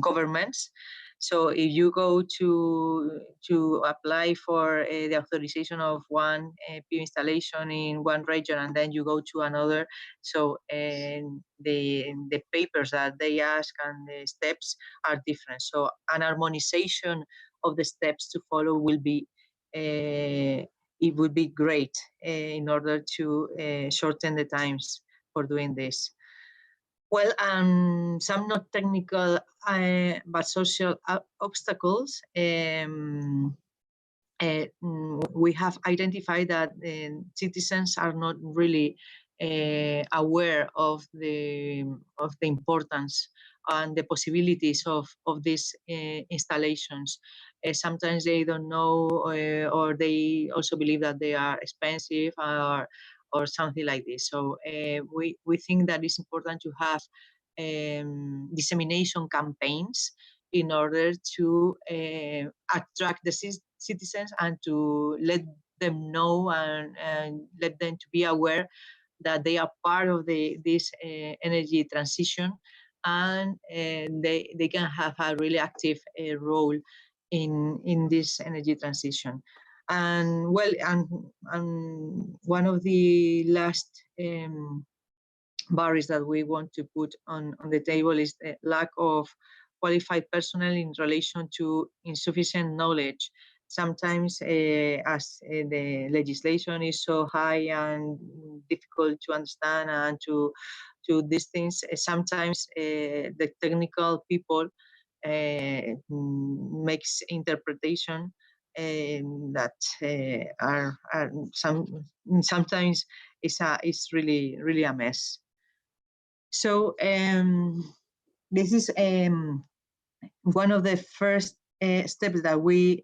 governments. So if you go to apply for the authorization of one PV installation in one region, and then you go to another, so the papers that they ask and the steps are different. So an harmonization of the steps to follow will be it would be great in order to shorten the times for doing this. Well, some not technical but social obstacles. We have identified that citizens are not really aware of the importance and the possibilities of these installations. Sometimes they don't know, or they also believe that they are expensive, or something like this. So we think that it's important to have dissemination campaigns in order to attract the citizens and to let them know and let them to be aware that they are part of this energy transition, and they can have a really active role in this energy transition. And well, and one of the last barriers that we want to put on the table is the lack of qualified personnel in relation to insufficient knowledge. Sometimes, as the legislation is so high and difficult to understand and to these things, sometimes the technical people makes interpretation that are sometimes it's really a mess. So this is one of the first steps that we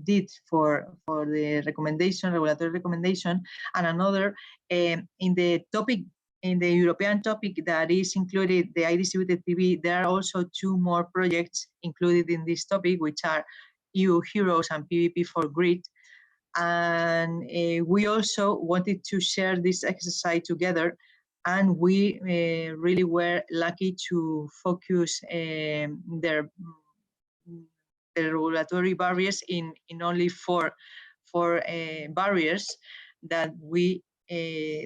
did for the regulatory recommendation, and another in the topic, in the European topic that is included, the Idistributed PV. There are also two more projects included in this topic, which are EU Heroes and PVP for Grid. And we also wanted to share this exercise together, and we really were lucky to focus the regulatory barriers in only four barriers that we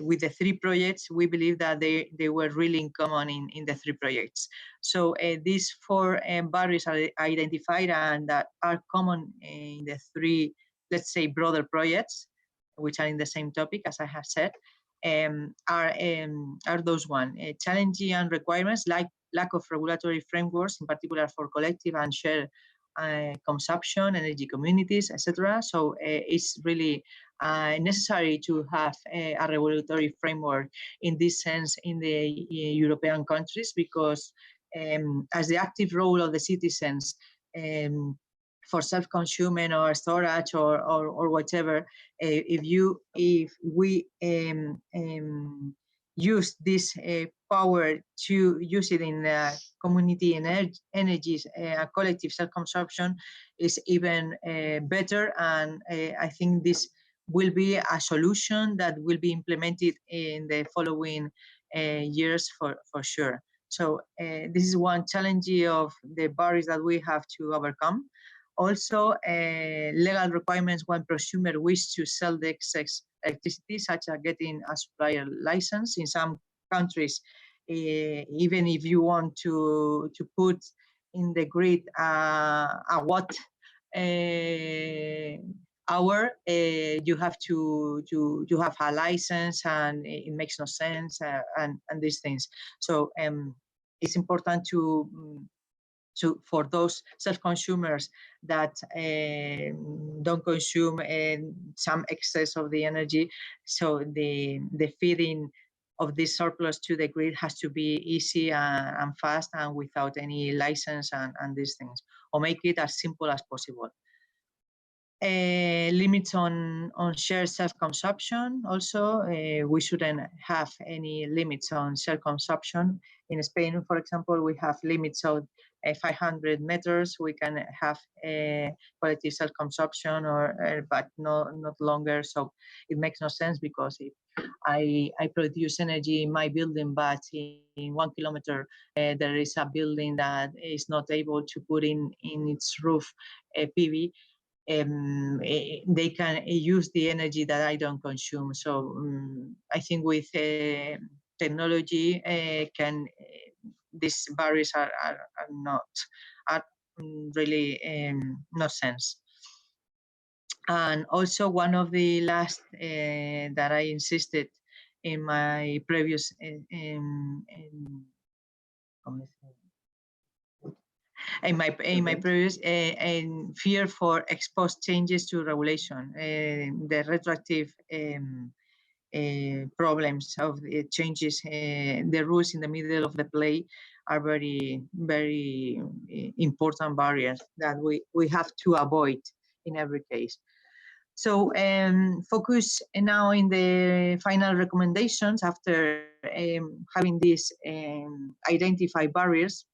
with the three projects, we believe that they were really in common in the three projects. So these four barriers are identified and that are common in the three, let's say, broader projects, which are in the same topic, as I have said, are those one: challenging and requirements, like lack of regulatory frameworks, in particular for collective and shared consumption, energy communities, etc. So it's really necessary to have a regulatory framework in this sense in the European countries, because as the active role of the citizens for self-consuming or storage or whatever, if we use this power to use it in community energies, collective self-consumption is even better. And I think this will be a solution that will be implemented in the following years for sure. So this is one challenge of the barriers that we have to overcome. Also, legal requirements when prosumer wish to sell the excess electricity, such as getting a supplier license. In some countries, even if you want to put in the grid a watt hour, you have to have a license, and it makes no sense, and these things. So it's important for those self-consumers that don't consume some excess of the energy. So the feeding of this surplus to the grid has to be easy and fast and without any license and these things, or make it as simple as possible. Limits on shared self-consumption. Also, we shouldn't have any limits on self-consumption. In Spain, for example, we have limits of 500 meters. We can have quality self-consumption, but not longer. So it makes no sense, because if I produce energy in my building, but in 1 kilometer there is a building that is not able to put in its roof PV, they can use the energy that I don't consume. So I think with technology, these barriers are really no sense. And also, one of the last that I insisted in my previous in my previous fear for exposed changes to regulation, the retroactive problems of the changes, the rules in the middle of the play are very important barriers that we have to avoid in every case. So focus now in the final recommendations after having these identified barriers.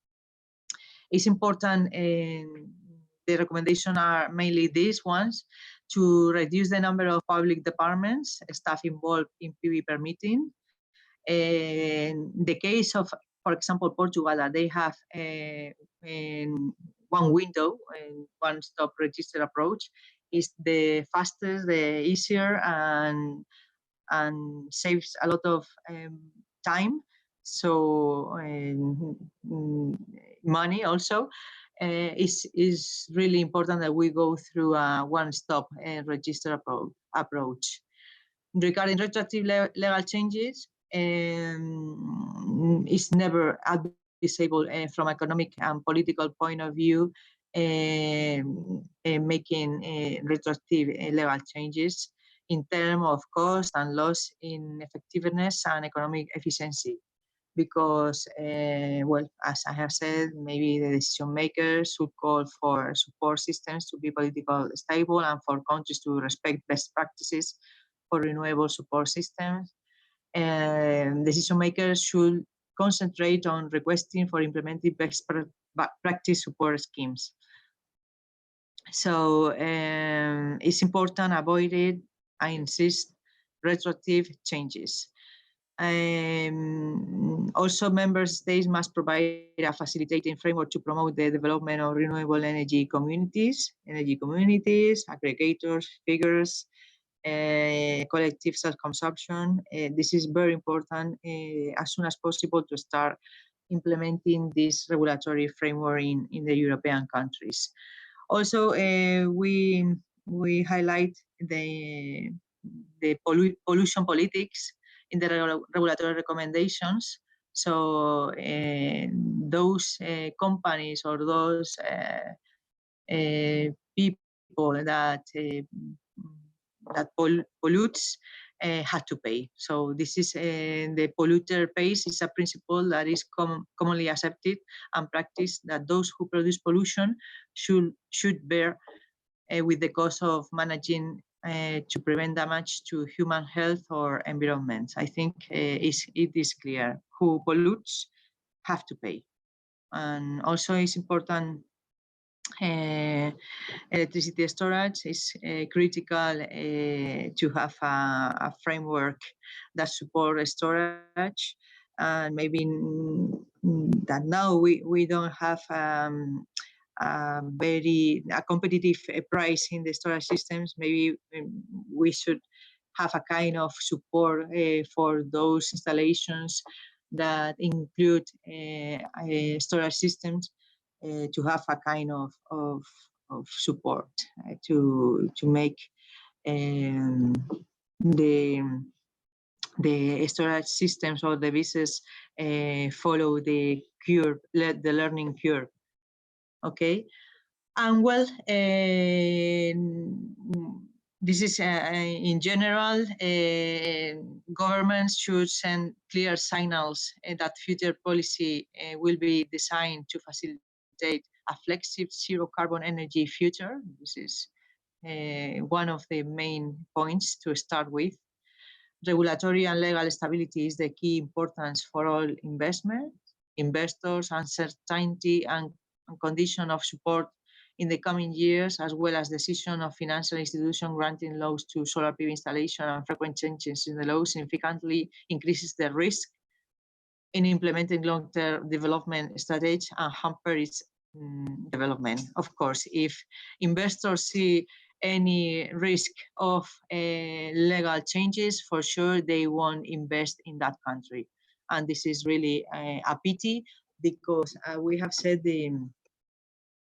It's important, the recommendations are mainly these ones: to reduce the number of public departments, staff involved in PV permitting. In the case of, for example, Portugal, that they have one window and one-stop register approach, is the fastest, the easier, and saves a lot of time. so money also, is really important that we go through a one-stop register approach. Regarding retroactive legal changes, it's never advisable from economic and political point of view making retroactive legal changes in terms of cost and loss in effectiveness and economic efficiency. Because, well, as I have said, maybe the decision makers should call for support systems to be politically stable and for countries to respect best practices for renewable support systems. Decision makers should concentrate on requesting for implementing best practice support schemes. So it's important avoided, I insist, retroactive changes. Also, member states must provide a facilitating framework to promote the development of renewable energy communities, aggregators, figures, collective self-consumption. This is very important as soon as possible to start implementing this regulatory framework in the European countries. Also, we highlight the pollution politics in the regulatory recommendations. So those companies or those people that pollutes had to pay. So this is the polluter pays is a principle that is commonly accepted and practiced, that those who produce pollution should bear with the cost of managing to prevent damage to human health or environment. I think it is clear who pollutes have to pay. And also it's important, electricity storage is critical to have a framework that supports storage. And maybe that now we don't have a competitive price in the storage systems. Maybe we should have a kind of support for those installations that include storage systems to have a kind of support to make the storage systems or devices follow the curve, the learning curve. Okay, and well, this is in general, governments should send clear signals that future policy will be designed to facilitate a flexible zero carbon energy future. This is one of the main points to start with. Regulatory and legal stability is the key importance for all investors, uncertainty and condition of support in the coming years, as well as decision of financial institution granting loans to solar PV installation and frequent changes in the law significantly increases the risk in implementing long-term development strategy and hamper its development. Of course, if investors see any risk of legal changes, for sure they won't invest in that country. And this is really a pity, because we have said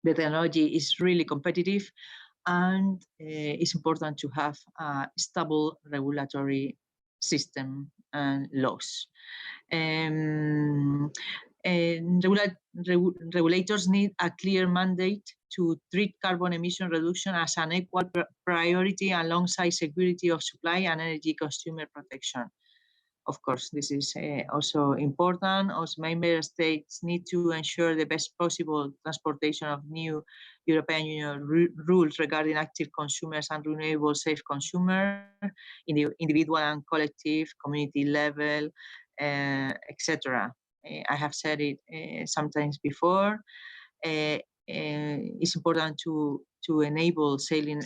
the technology is really competitive, and it's important to have a stable regulatory system and laws. Regulators need a clear mandate to treat carbon emission reduction as an equal priority alongside security of supply and energy consumer protection. Of course, this is also important. Also, member states need to ensure the best possible transportation of new European Union rules regarding active consumers and renewable safe consumer in the individual and collective, community level, etc. I have said it sometimes before. It's important to enable selling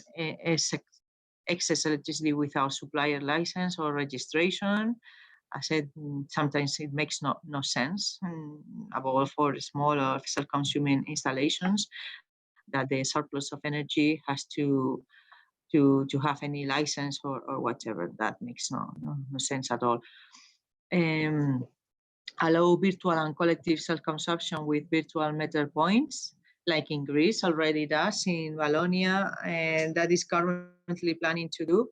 excess electricity without supplier license or registration. I said sometimes it makes no sense, above all for small or self-consuming installations, that the surplus of energy has to have any license or whatever. That makes no sense at all. allow virtual and collective self-consumption with virtual meter points, like in Greece already does in Wallonia, and that is currently planning to do,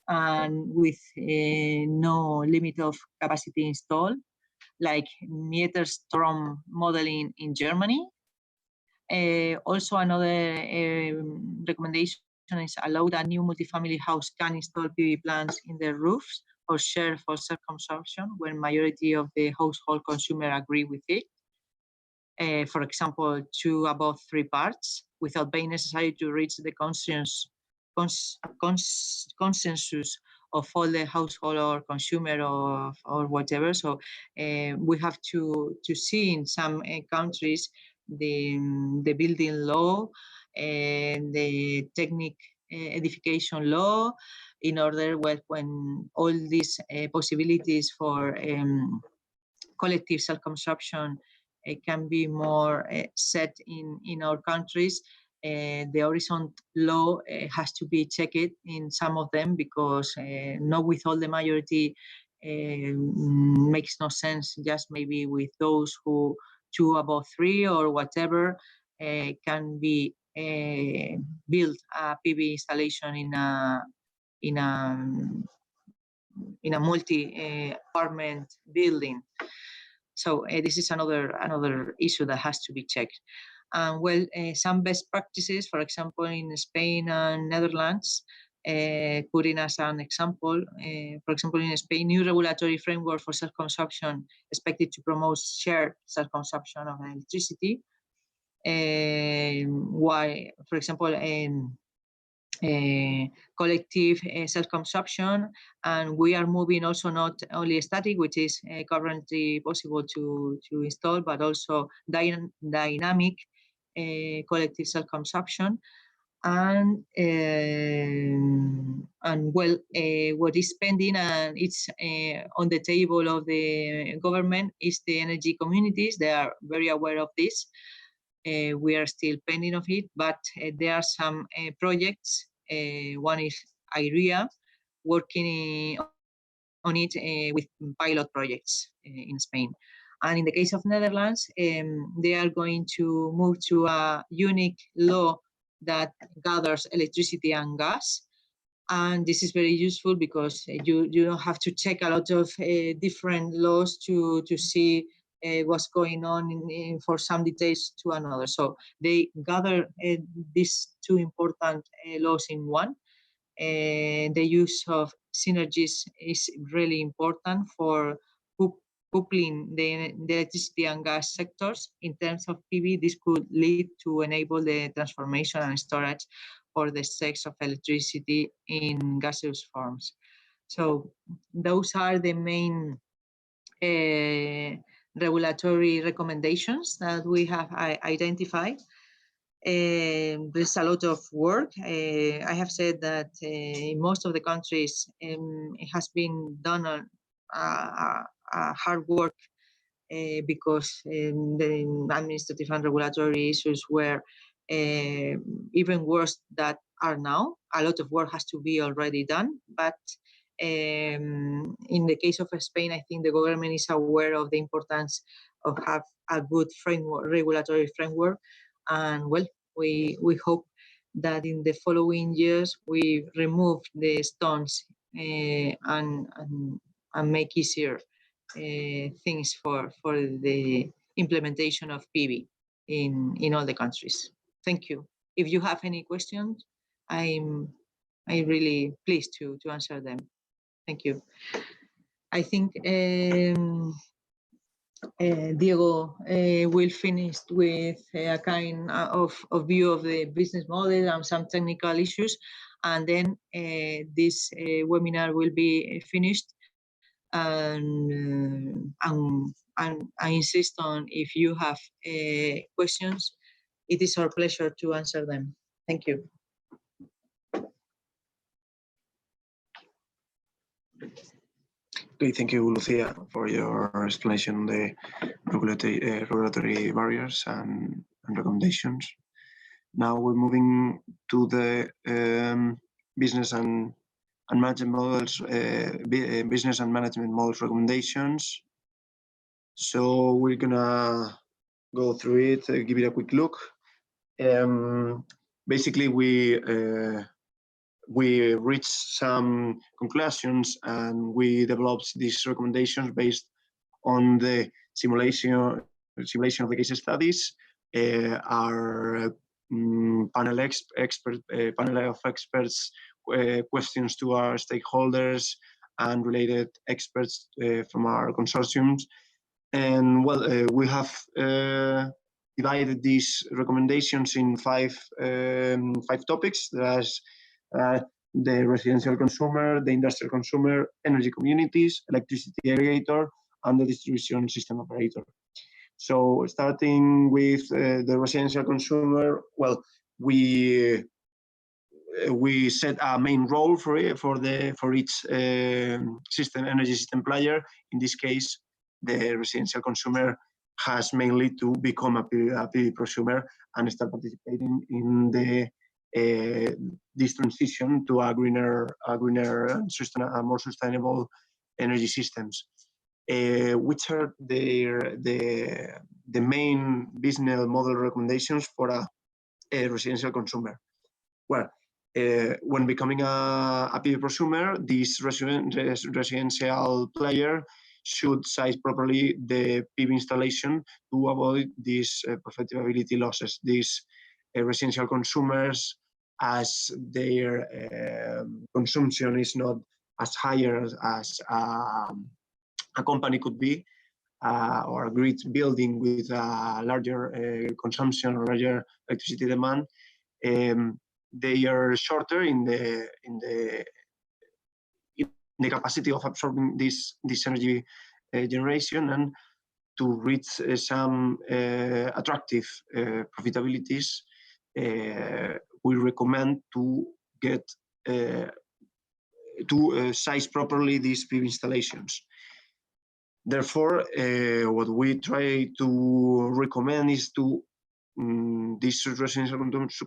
and with no limit of capacity installed, like Meterstrom modeling in Germany. Also, another recommendation is allow that new multifamily house can install PV plants in their roofs or share for self-consumption when majority of the household consumer agree with it. For example, 2 above 3 parts, without being necessary to reach the consensus of all the household or consumer or whatever. So we have to see in some countries the building law and the technical edification law, in order, well, when all these possibilities for collective self-consumption can be more set in our countries. The horizon law has to be checked in some of them, because not with all the majority makes no sense. Just maybe with those who 2 above 3 or whatever can be build a PV installation in a multi apartment building. So this is another issue that has to be checked. And well, some best practices, for example, in Spain and Netherlands, putting as an example, for example, in Spain, new regulatory framework for self-consumption expected to promote shared self-consumption of electricity. Why, for example, collective self-consumption, and we are moving also not only static, which is currently possible to install, but also dynamic collective self-consumption. And well, what is pending and it's on the table of the government is the energy communities. They are very aware of this. We are still pending of it, but there are some projects. One is IREA, working on it with pilot projects in Spain. And in the case of Netherlands, they are going to move to a unique law that gathers electricity and gas. And this is very useful because you don't have to check a lot of different laws to see what's going on for some details to another. So they gather these 2 important laws in one. The use of synergies is really important for coupling the electricity and gas sectors. In terms of PV, this could lead to enable the transformation and storage for the sales of electricity in gaseous forms. So those are the main regulatory recommendations that we have identified. There's a lot of work. I have said that in most of the countries it has been done on hard work because the administrative and regulatory issues were even worse than are now. A lot of work has to be already done, but in the case of Spain, I think the government is aware of the importance of have a good framework, regulatory framework, and well, we hope that in the following years we remove the stones and make easier things for the implementation of PV in all the countries. Thank you. If you have any questions, I'm really pleased to answer them. Thank you. I think Diego will finish with a kind of view of the business model and some technical issues, and then this webinar will be finished. And I insist on, if you have questions, it is our pleasure to answer them. Thank you. Okay, thank you, Lucia, for your explanation on the regulatory barriers and recommendations. Now we're moving to the business and management models, business and management models recommendations. So we're gonna go through it, give it a quick look. Basically, we reached some conclusions and we developed these recommendations based on the simulation of the case studies. Our panel of experts questions to our stakeholders and related experts from our consortiums. And well, we have divided these recommendations in five topics. There's the residential consumer, the industrial consumer, energy communities, electricity aggregator, and the distribution system operator. So starting with the residential consumer, well, we set a main role for each energy system player. In this case, the residential consumer has mainly to become a PV prosumer and start participating in this transition to a greener and more sustainable energy systems. Which are the main business model recommendations for a residential consumer? Well, when becoming a PV prosumer, this residential player should size properly the PV installation to avoid these profitability losses. These residential consumers, as their consumption is not as higher as a company could be, or a grid building with a larger consumption or larger electricity demand, they are shorter in the capacity of absorbing this energy generation, and to reach some attractive profitabilities, we recommend to get size properly these PV installations. Therefore, what we try to recommend is to this residential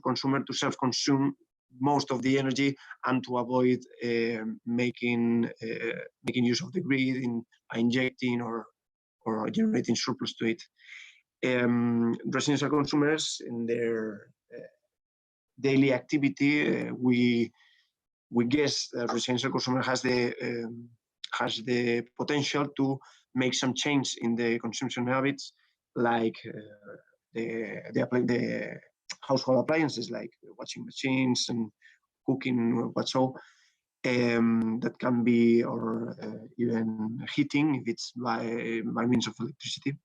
consumer to self-consume most of the energy and to avoid making use of the grid in injecting or generating surplus to it. Residential consumers in their daily activity, we guess that residential consumer has the potential to make some change in the consumption habits, like the household appliances, like washing machines and cooking, that can be, or even heating, if it's by means of electricity,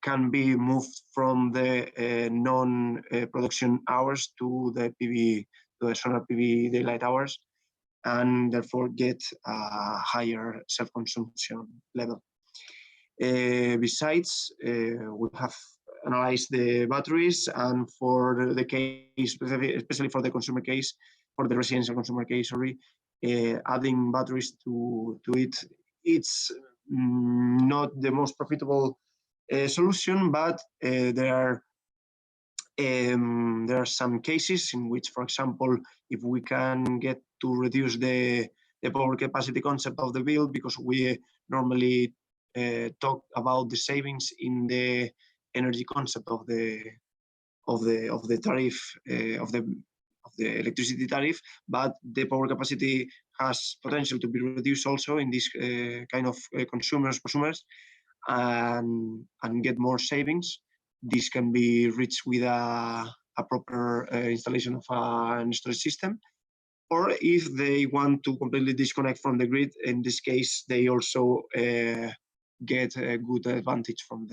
can be moved from the non-production hours to the solar PV daylight hours, and therefore get a higher self-consumption level. Besides, we have analyzed the batteries, and for the case, especially for the consumer case, for the residential consumer case, sorry, adding batteries to it, it's not the most profitable solution, but there are some cases in which, for example, if we can get to reduce the power capacity concept of the bill, because we normally talk about the savings in the energy concept of the tariff of the electricity tariff, but the power capacity has potential to be reduced also in this kind of prosumers, and get more savings. This can be reached with a proper installation of an storage system. Or if they want to completely disconnect from the grid, in this case, they also get a good advantage from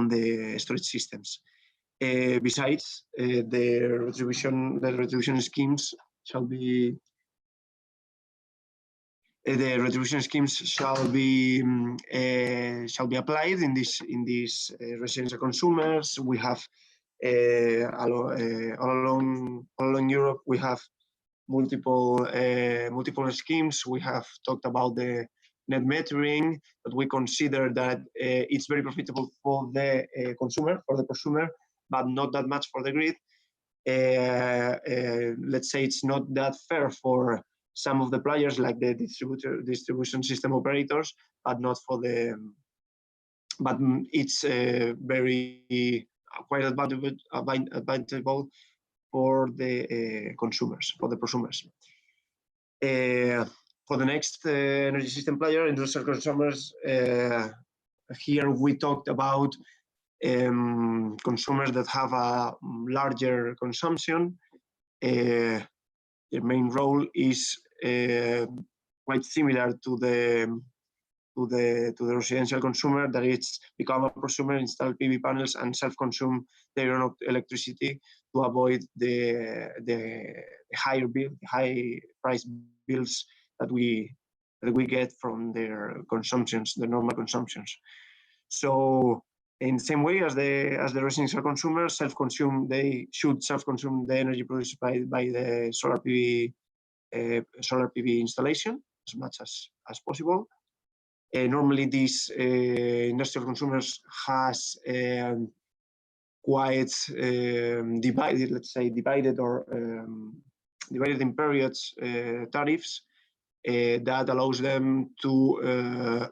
the storage systems. Besides, the retribution schemes shall be applied in these residential consumers. We have all along Europe, we have multiple schemes. We have talked about the net metering, but we consider that it's very profitable for the prosumer, but not that much for the grid. Let's say it's not that fair for some of the players like the distribution system operators, but not for the. But it's very quite advantageable for the consumers, for the prosumers. For the next energy system player, industrial consumers, here we talked about consumers that have a larger consumption. Their main role is quite similar to the residential consumer, that it's become a prosumer, install PV panels, and self-consume their own electricity to avoid the high price bills that we get from their consumptions, the normal consumptions. So in the same way as the residential consumers they should self-consume the energy produced by the solar PV installation as much as possible. Normally, these industrial consumers has quite divided, let's say, divided in periods tariffs that allows them to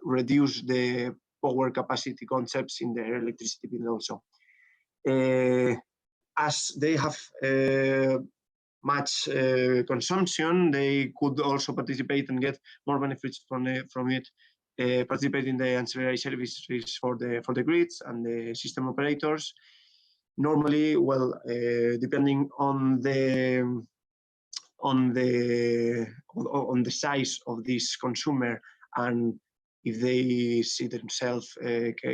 reduce the power capacity concepts in their electricity bill also. As they have much consumption, they could also participate and get more benefits from it. Participate in the ancillary services for the grids and the system operators. Normally, well, depending on the size of this consumer and if they see themselves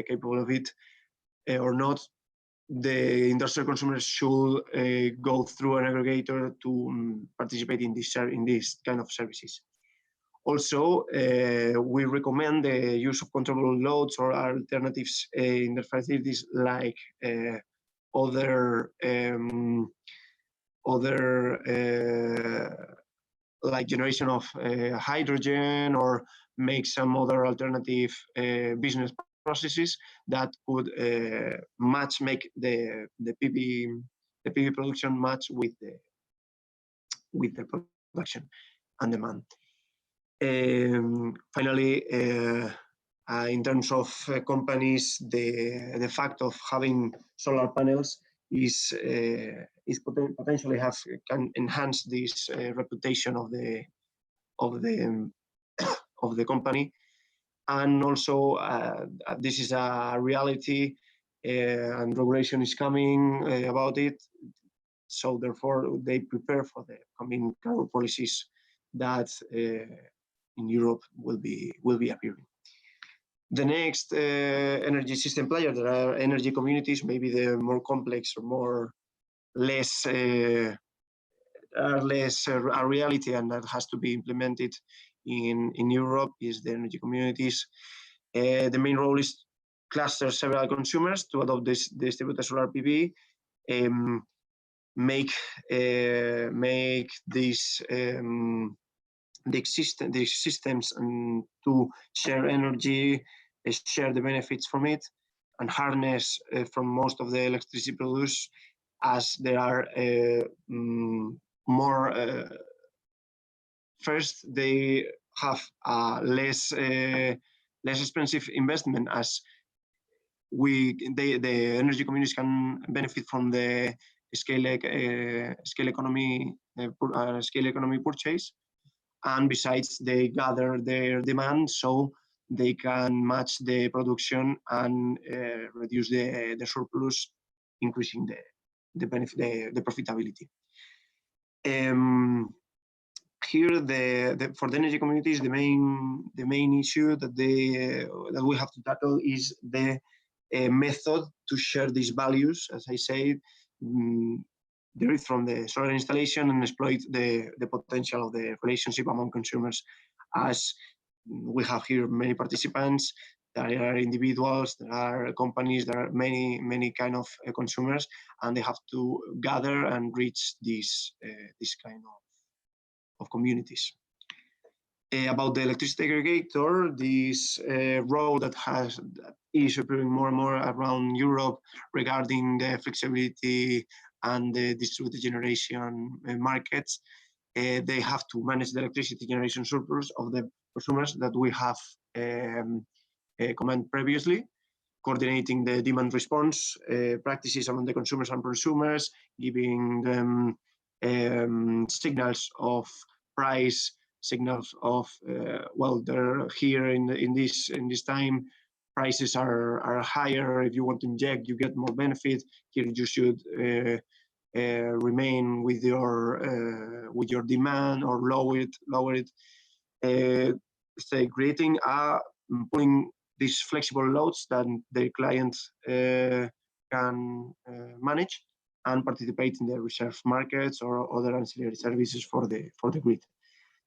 capable of it or not, the industrial consumers should go through an aggregator to participate in this kind of services. Also, we recommend the use of controllable loads or alternatives in the facilities like other like generation of hydrogen, or make some other alternative business processes that could make the PV production match with the production and demand. Finally, in terms of companies, the fact of having solar panels is potentially can enhance this reputation of the company, and also this is a reality, and regulation is coming about it. So therefore, they prepare for the coming carbon policies that in Europe will be appearing. The next energy system player, there are energy communities, maybe the more complex or less a reality, and that has to be implemented in Europe, is the energy communities. The main role is to cluster several consumers to adopt this distributed solar PV, make these the systems to share energy, share the benefits from it, and harness from most of the electricity produced, as there are more. First, they have less expensive investment, as the energy communities can benefit from the scale economy purchase, and besides they gather their demand, so they can match the production and reduce the surplus, increasing the benefit, the profitability. Here, for the energy communities, the main issue that we have to tackle is the method to share these values, as I said, derived from the solar installation, and exploit the potential of the relationship among consumers, as we have here many participants. There are individuals, there are companies, there are many kind of consumers, and they have to gather and reach this kind of communities. About the electricity aggregator, this role that is appearing more and more around Europe regarding the flexibility and the distributed generation markets, they have to manage the electricity generation surplus of the prosumers that we have commented previously, coordinating the demand response practices among the consumers and prosumers, giving them signals of price, signals of well, they're here in this time, prices are higher. If you want to inject, you get more benefit. Here you should remain with your demand or lower it. Say creating putting these flexible loads that the client can manage and participate in the reserve markets or other ancillary services for the grid.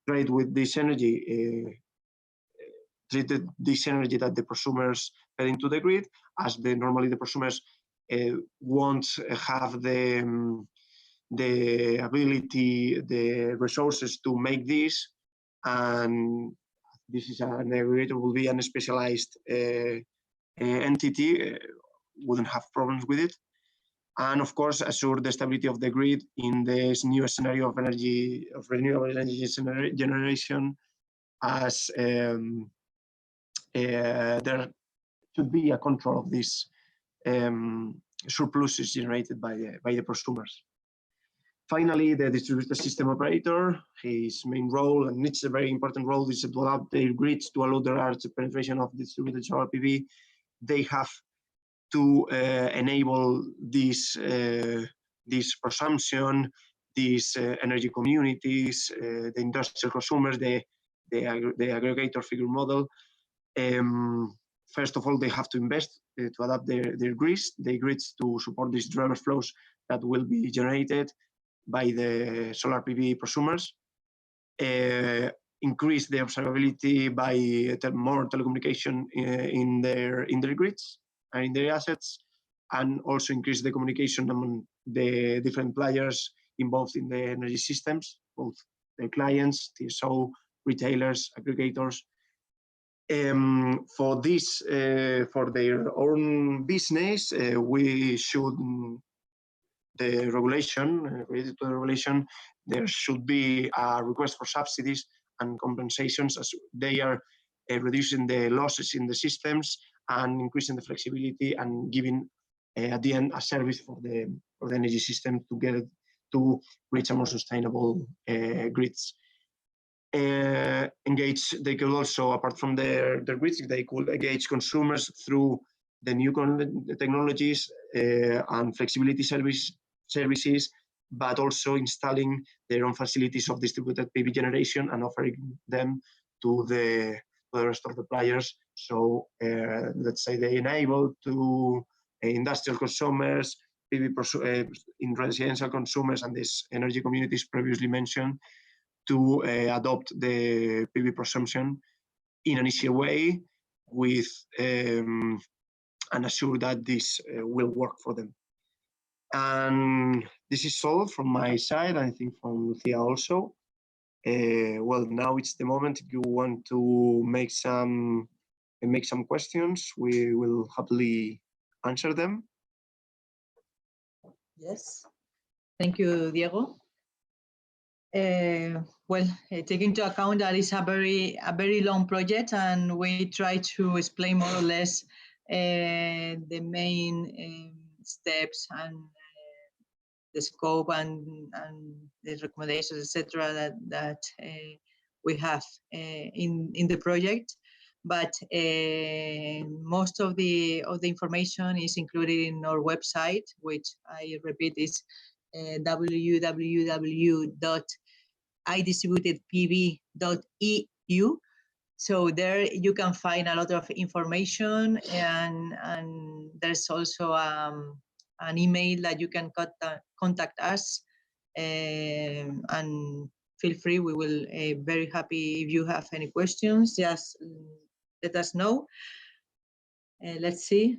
Trade with this energy, treated this energy that the prosumers fed into the grid, as normally the prosumers won't have the ability, the resources to make this, and this is an aggregator, will be an specialized entity, wouldn't have problems with it. And of course, assure the stability of the grid in this new scenario of energy, of renewable energy generation, as there should be a control of these surpluses generated by the prosumers. Finally, the distributed system operator, his main role, and it's a very important role, is to adapt their grids to allow the large penetration of distributed solar PV. They have to enable this consumption, these energy communities, the industrial consumers, the aggregator figure model. First of all, they have to invest to adapt their grids to support these driver flows that will be generated by the solar PV prosumers. Increase the observability by more telecommunication in their grids and in their assets, and also increase the communication among the different players involved in the energy systems, both the clients, TSO, retailers, aggregators. For this, for their own business, we should, the regulation, related to the regulation, there should be a request for subsidies and compensations, as they are reducing the losses in the systems and increasing the flexibility and giving at the end a service for the energy system to get it to reach a more sustainable grids. Engage, they could also, apart from their grids, they could engage consumers through the new technologies and flexibility services, but also installing their own facilities of distributed PV generation and offering them to the rest of the players. So let's say they enable to industrial consumers, PV in residential consumers, and these energy communities previously mentioned, to adopt the PV consumption in an easier way with and assure that this will work for them. And this is all from my side, I think from Lucia also. Well, now it's the moment. If you want to make some questions, we will happily answer them. Yes, thank you, Diego. Well, take into account that it's a very long project, and we try to explain more or less the main steps and the scope and the recommendations, etc., that we have in the project. But most of the information is included in our website, which I repeat is www.idistributedpv.eu. So there you can find a lot of information, and there's also an email that you can contact us, and feel free. We will very happy if you have any questions. Just let us know. Let's see.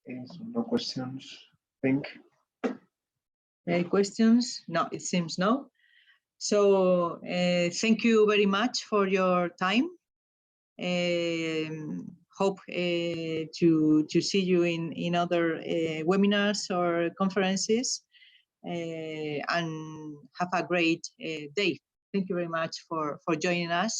No questions, I think. Any questions? No, it seems no. So thank you very much for your time. Hope to see you in other webinars or conferences. and have a great day. Thank you very much for joining us.